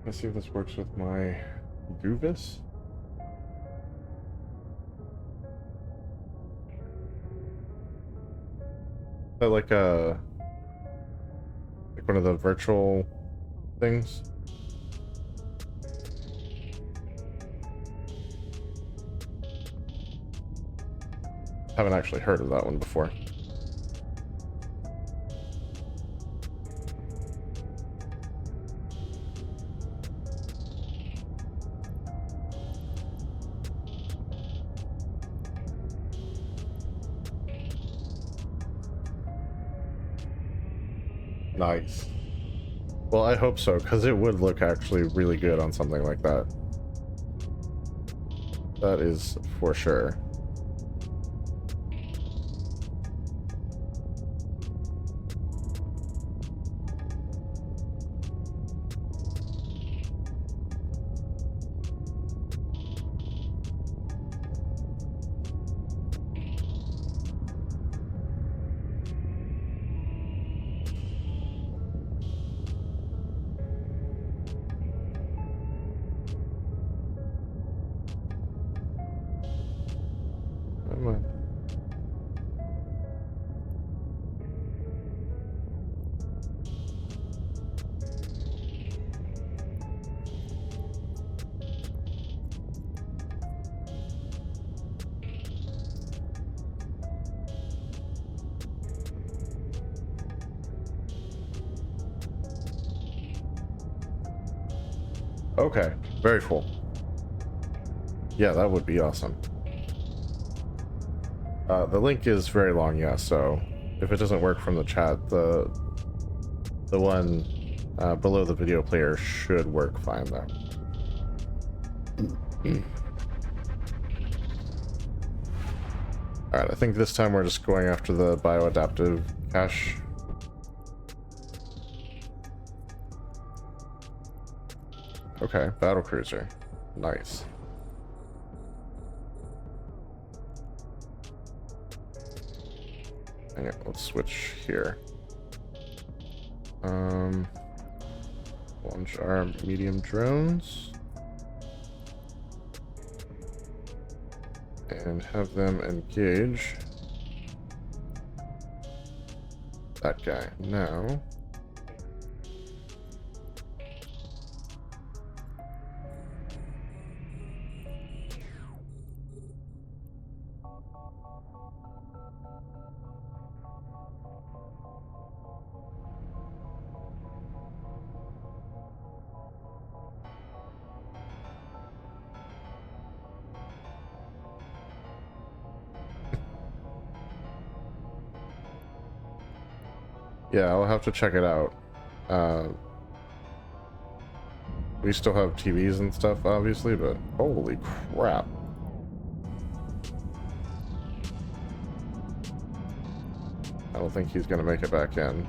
Let's see if this works with my Goovis. Is that like one of the virtual things? Haven't actually heard of that one before. Nice. Well, I hope so, because it would look actually really good on something like that. That is for sure. Okay, very cool. Yeah, that would be awesome. The link is very long, yeah, so if it doesn't work from the chat, the one below the video player should work fine though. Alright, I think this time we're just going after the bioadaptive cache. Okay, battle cruiser. Nice. Hang on, let's switch here. Launch our medium drones. And have them engage that guy. Now yeah, I'll have to check it out. We still have TVs and stuff, obviously, but holy crap. I don't think he's gonna make it back in.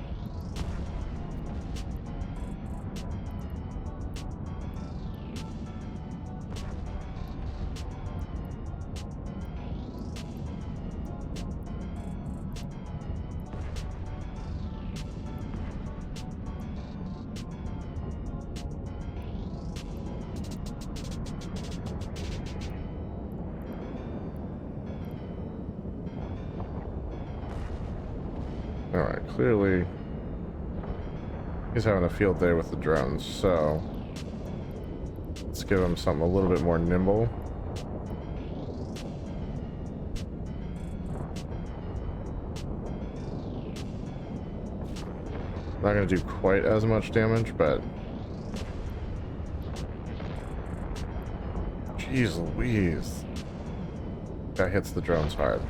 Alright, clearly he's having a field day with the drones, so let's give him something a little bit more nimble. Not going to do quite as much damage, but jeez Louise. Guy hits the drones hard.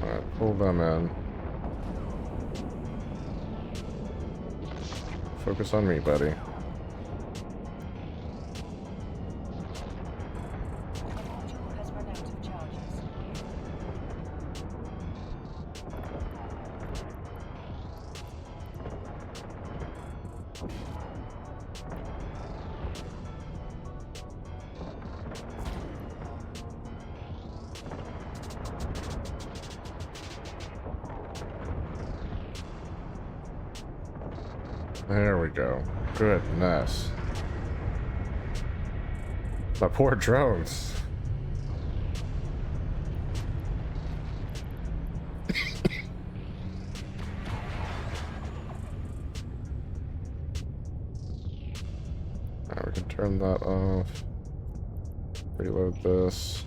Alright, pull them in. Focus on me, buddy. There we go. Goodness. My poor drones. Alright, we can turn that off. Reload this.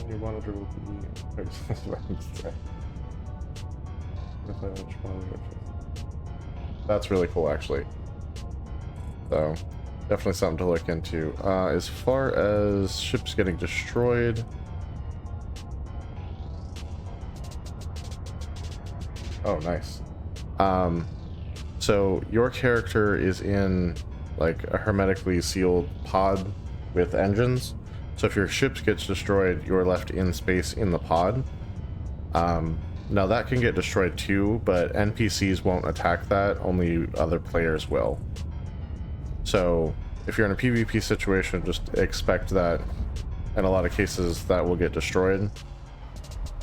Your monitor will be That's really cool, actually. So, definitely something to look into. As far as ships getting destroyed, oh, nice. So your character is in like a hermetically sealed pod with engines. So if your ship gets destroyed, you're left in space in the pod. Now that can get destroyed too, but NPCs won't attack that, only other players will. So if you're in a PvP situation, just expect that in a lot of cases that will get destroyed,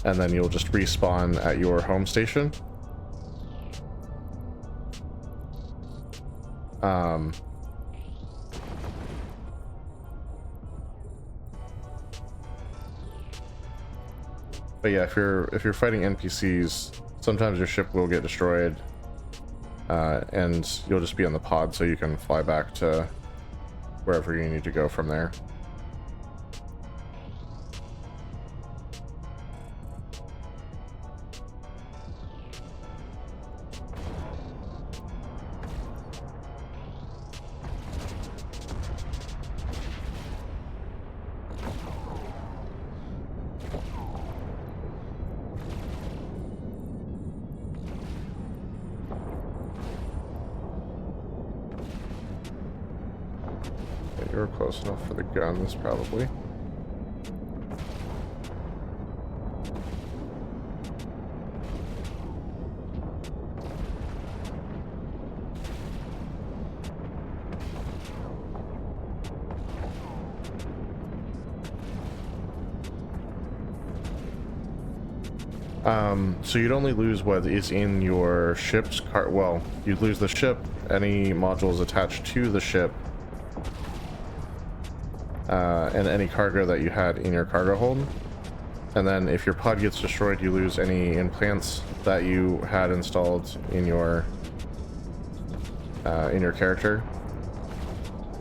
and then you'll just respawn at your home station. But yeah, if you're fighting NPCs, sometimes your ship will get destroyed, and you'll just be in the pod, so you can fly back to wherever you need to go from there. You're close enough for the guns, probably. So you'd only lose what is in your ship's well, you'd lose the ship, any modules attached to the ship, and any cargo that you had in your cargo hold. And then if your pod gets destroyed, you lose any implants that you had installed in your character.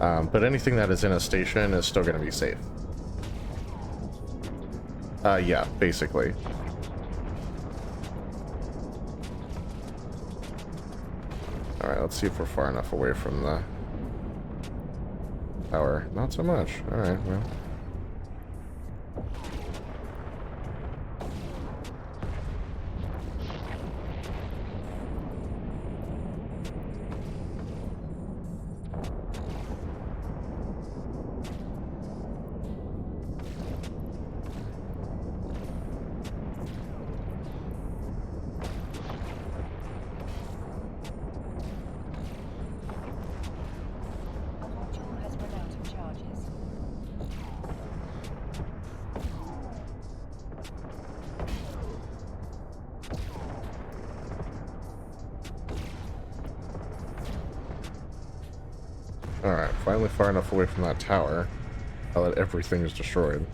But anything that is in a station is still going to be safe. Yeah, basically. Alright, let's see if we're far enough away from the tower. Not so much. Alright, well. Alright, finally far enough away from that tower now that everything is destroyed.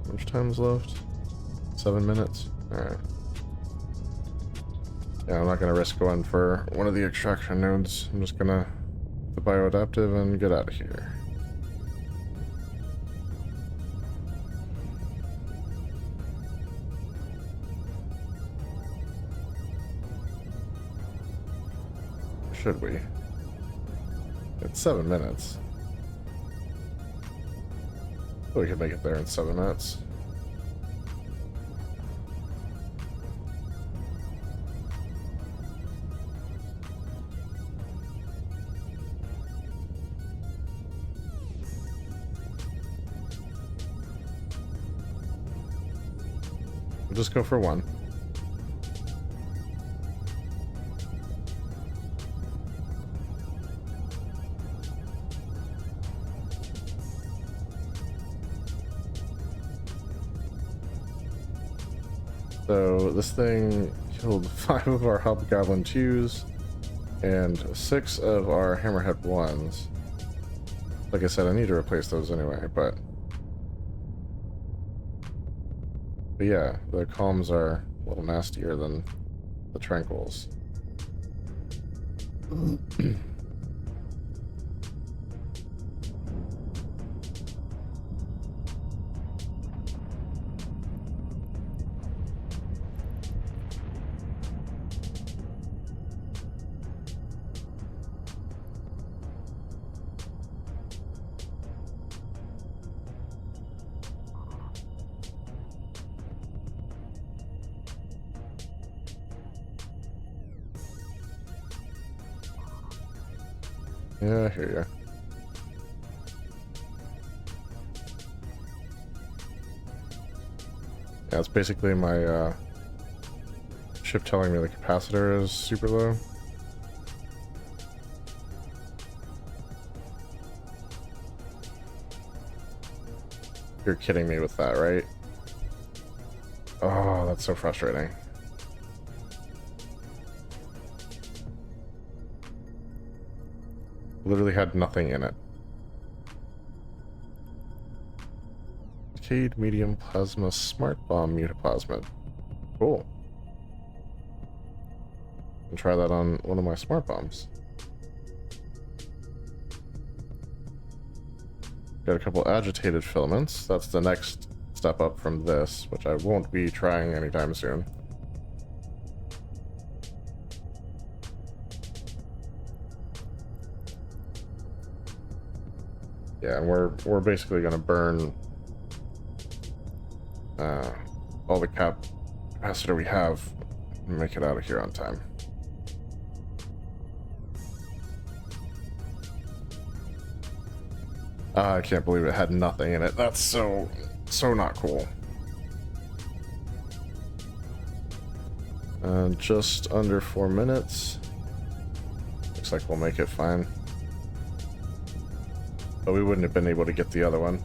How much time's left? 7 minutes? Alright. Yeah, I'm not going to risk going for one of the extraction nodes. I'm just going to the bioadaptive and get out of here. Should we? It's 7 minutes. We can make it there in 7 minutes. We'll just go for one. So this thing killed 5 of our Hobgoblin 2s and 6 of our Hammerhead 1s. Like I said, I need to replace those anyway, but yeah, the calms are a little nastier than the tranquils. Yeah, I hear ya. Yeah, it's basically my ship telling me the capacitor is super low. You're kidding me with that, right? Oh, that's so frustrating. Literally had nothing in it. Decayed medium plasma smart bomb mutaplasmid. Cool. And try that on one of my smart bombs. Got a couple agitated filaments. That's the next step up from this, which I won't be trying anytime soon. Yeah, and we're basically gonna burn all the capacitor we have and make it out of here on time. I can't believe it had nothing in it. That's so not cool. Just under 4 minutes. Looks like we'll make it fine. But we wouldn't have been able to get the other one.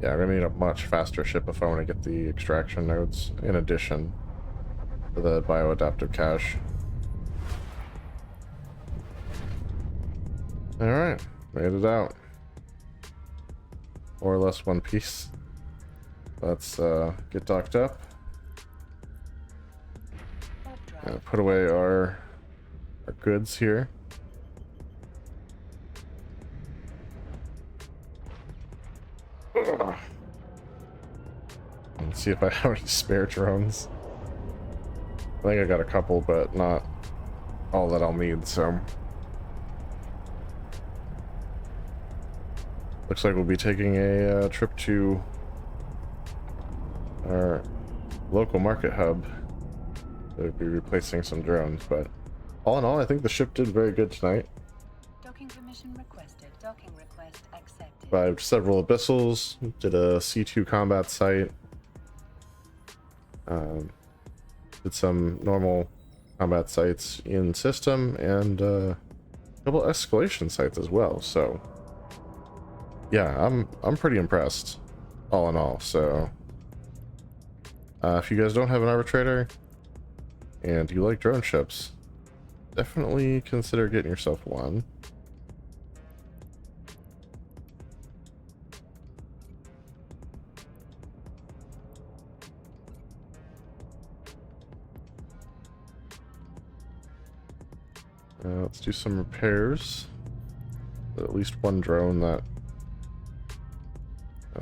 Yeah, I'm gonna need a much faster ship if I want to get the extraction nodes, in addition to the bioadaptive cache. Alright, made it out. More or less one piece. Let's get docked up. And put away our goods here. Ugh. And see if I have any spare drones. I think I got a couple, but not all that I'll need, so. Looks like we'll be taking a trip to our local market hub. We'll be replacing some drones, but all in all, I think the ship did very good tonight. Docking permission requested. Docking request accepted. Survived several abyssals, did a C2 combat site, did some normal combat sites in system, and a couple escalation sites as well, so yeah, I'm pretty impressed, all in all. So if you guys don't have an arbitrator and you like drone ships, definitely consider getting yourself one. Let's do some repairs. At least one drone that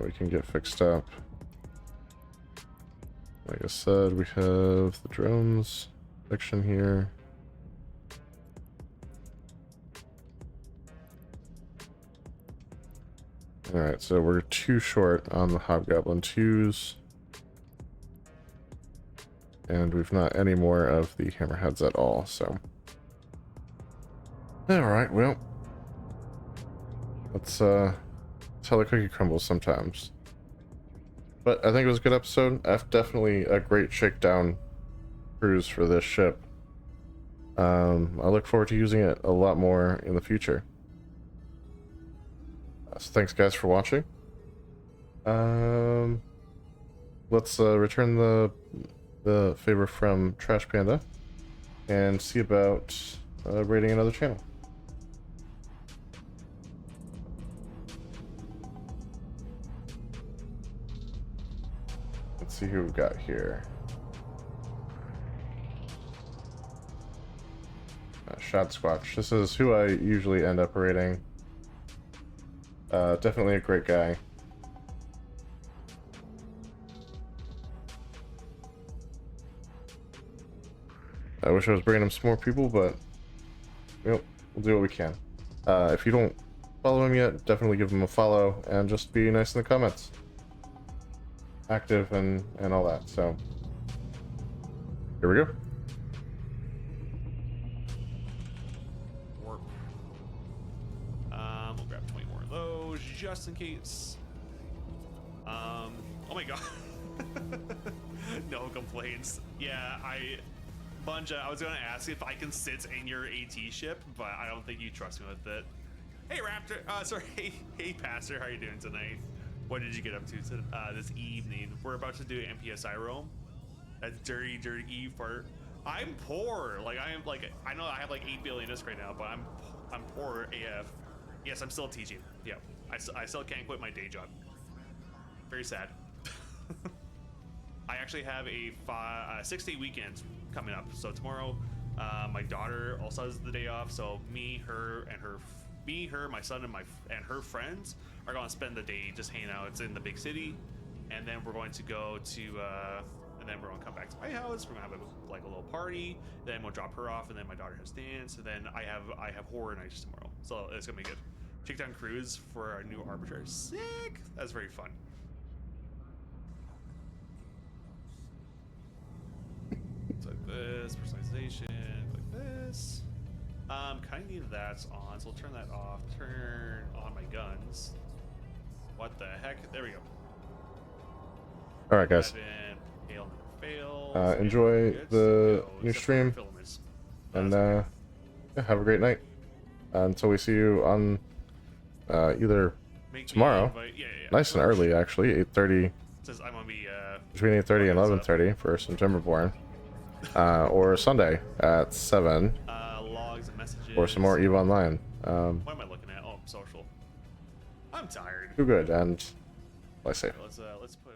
we can get fixed up. Like I said, we have the drones section here. Alright, so we're 2 short on the Hobgoblin 2s. And we've not any more of the hammerheads at all, so. Alright, well. That's how the cookie crumbles sometimes. But I think it was a good episode. Definitely a great shakedown cruise for this ship. I look forward to using it a lot more in the future. So thanks guys for watching. Let's return the favor from Trash Panda and see about raiding another channel. Let's see who we've got here. Shot Squatch. This is who I usually end up raiding. Definitely a great guy. I wish I was bringing him some more people, but we'll do what we can. If you don't follow him yet, definitely give him a follow and just be nice in the comments. Active and all that. So here we go. Warp. We'll grab 20 more of those just in case. Oh my god. No complaints. Yeah, Bunja, I was gonna ask if I can sit in your AT ship, but I don't think you trust me with it. Hey Raptor, sorry, hey Pastor, how are you doing tonight? What did you get up to this evening? We're about to do MPSI roam. That's dirty Eve part. I'm poor. Like I know I have like 8 billion disc right now, but I'm poor AF. Yes, I'm still teaching. Yeah, I still can't quit my day job. Very sad. I actually have a 6-day weekend coming up. So tomorrow, my daughter also has the day off. So me, her, my son, and her friends are going to spend the day just hanging out. It's in the big city, and then we're going to go to, and then we're going to come back to my house. We're going to have a little party. Then we'll drop her off, and then my daughter has dance. And then I have horror nights tomorrow. So it's gonna be good. Shakedown cruise for our new Arbitrator. Sick. That's very fun. Like this, personalization, like this. Kind of need that on, so we'll turn that off. Turn on my guns. What the heck? There we go. All right, guys. Enjoy the new stream, and yeah, have a great night. Until we see you on either tomorrow, nice and early actually, 8:30. I'm gonna be between 8:30 and 11:30 for some Timberborn. Or Sunday at 7 logs and messages, or some more EVE Online. What am I looking at? Oh, social. I'm tired. Do good and play safe. Let's put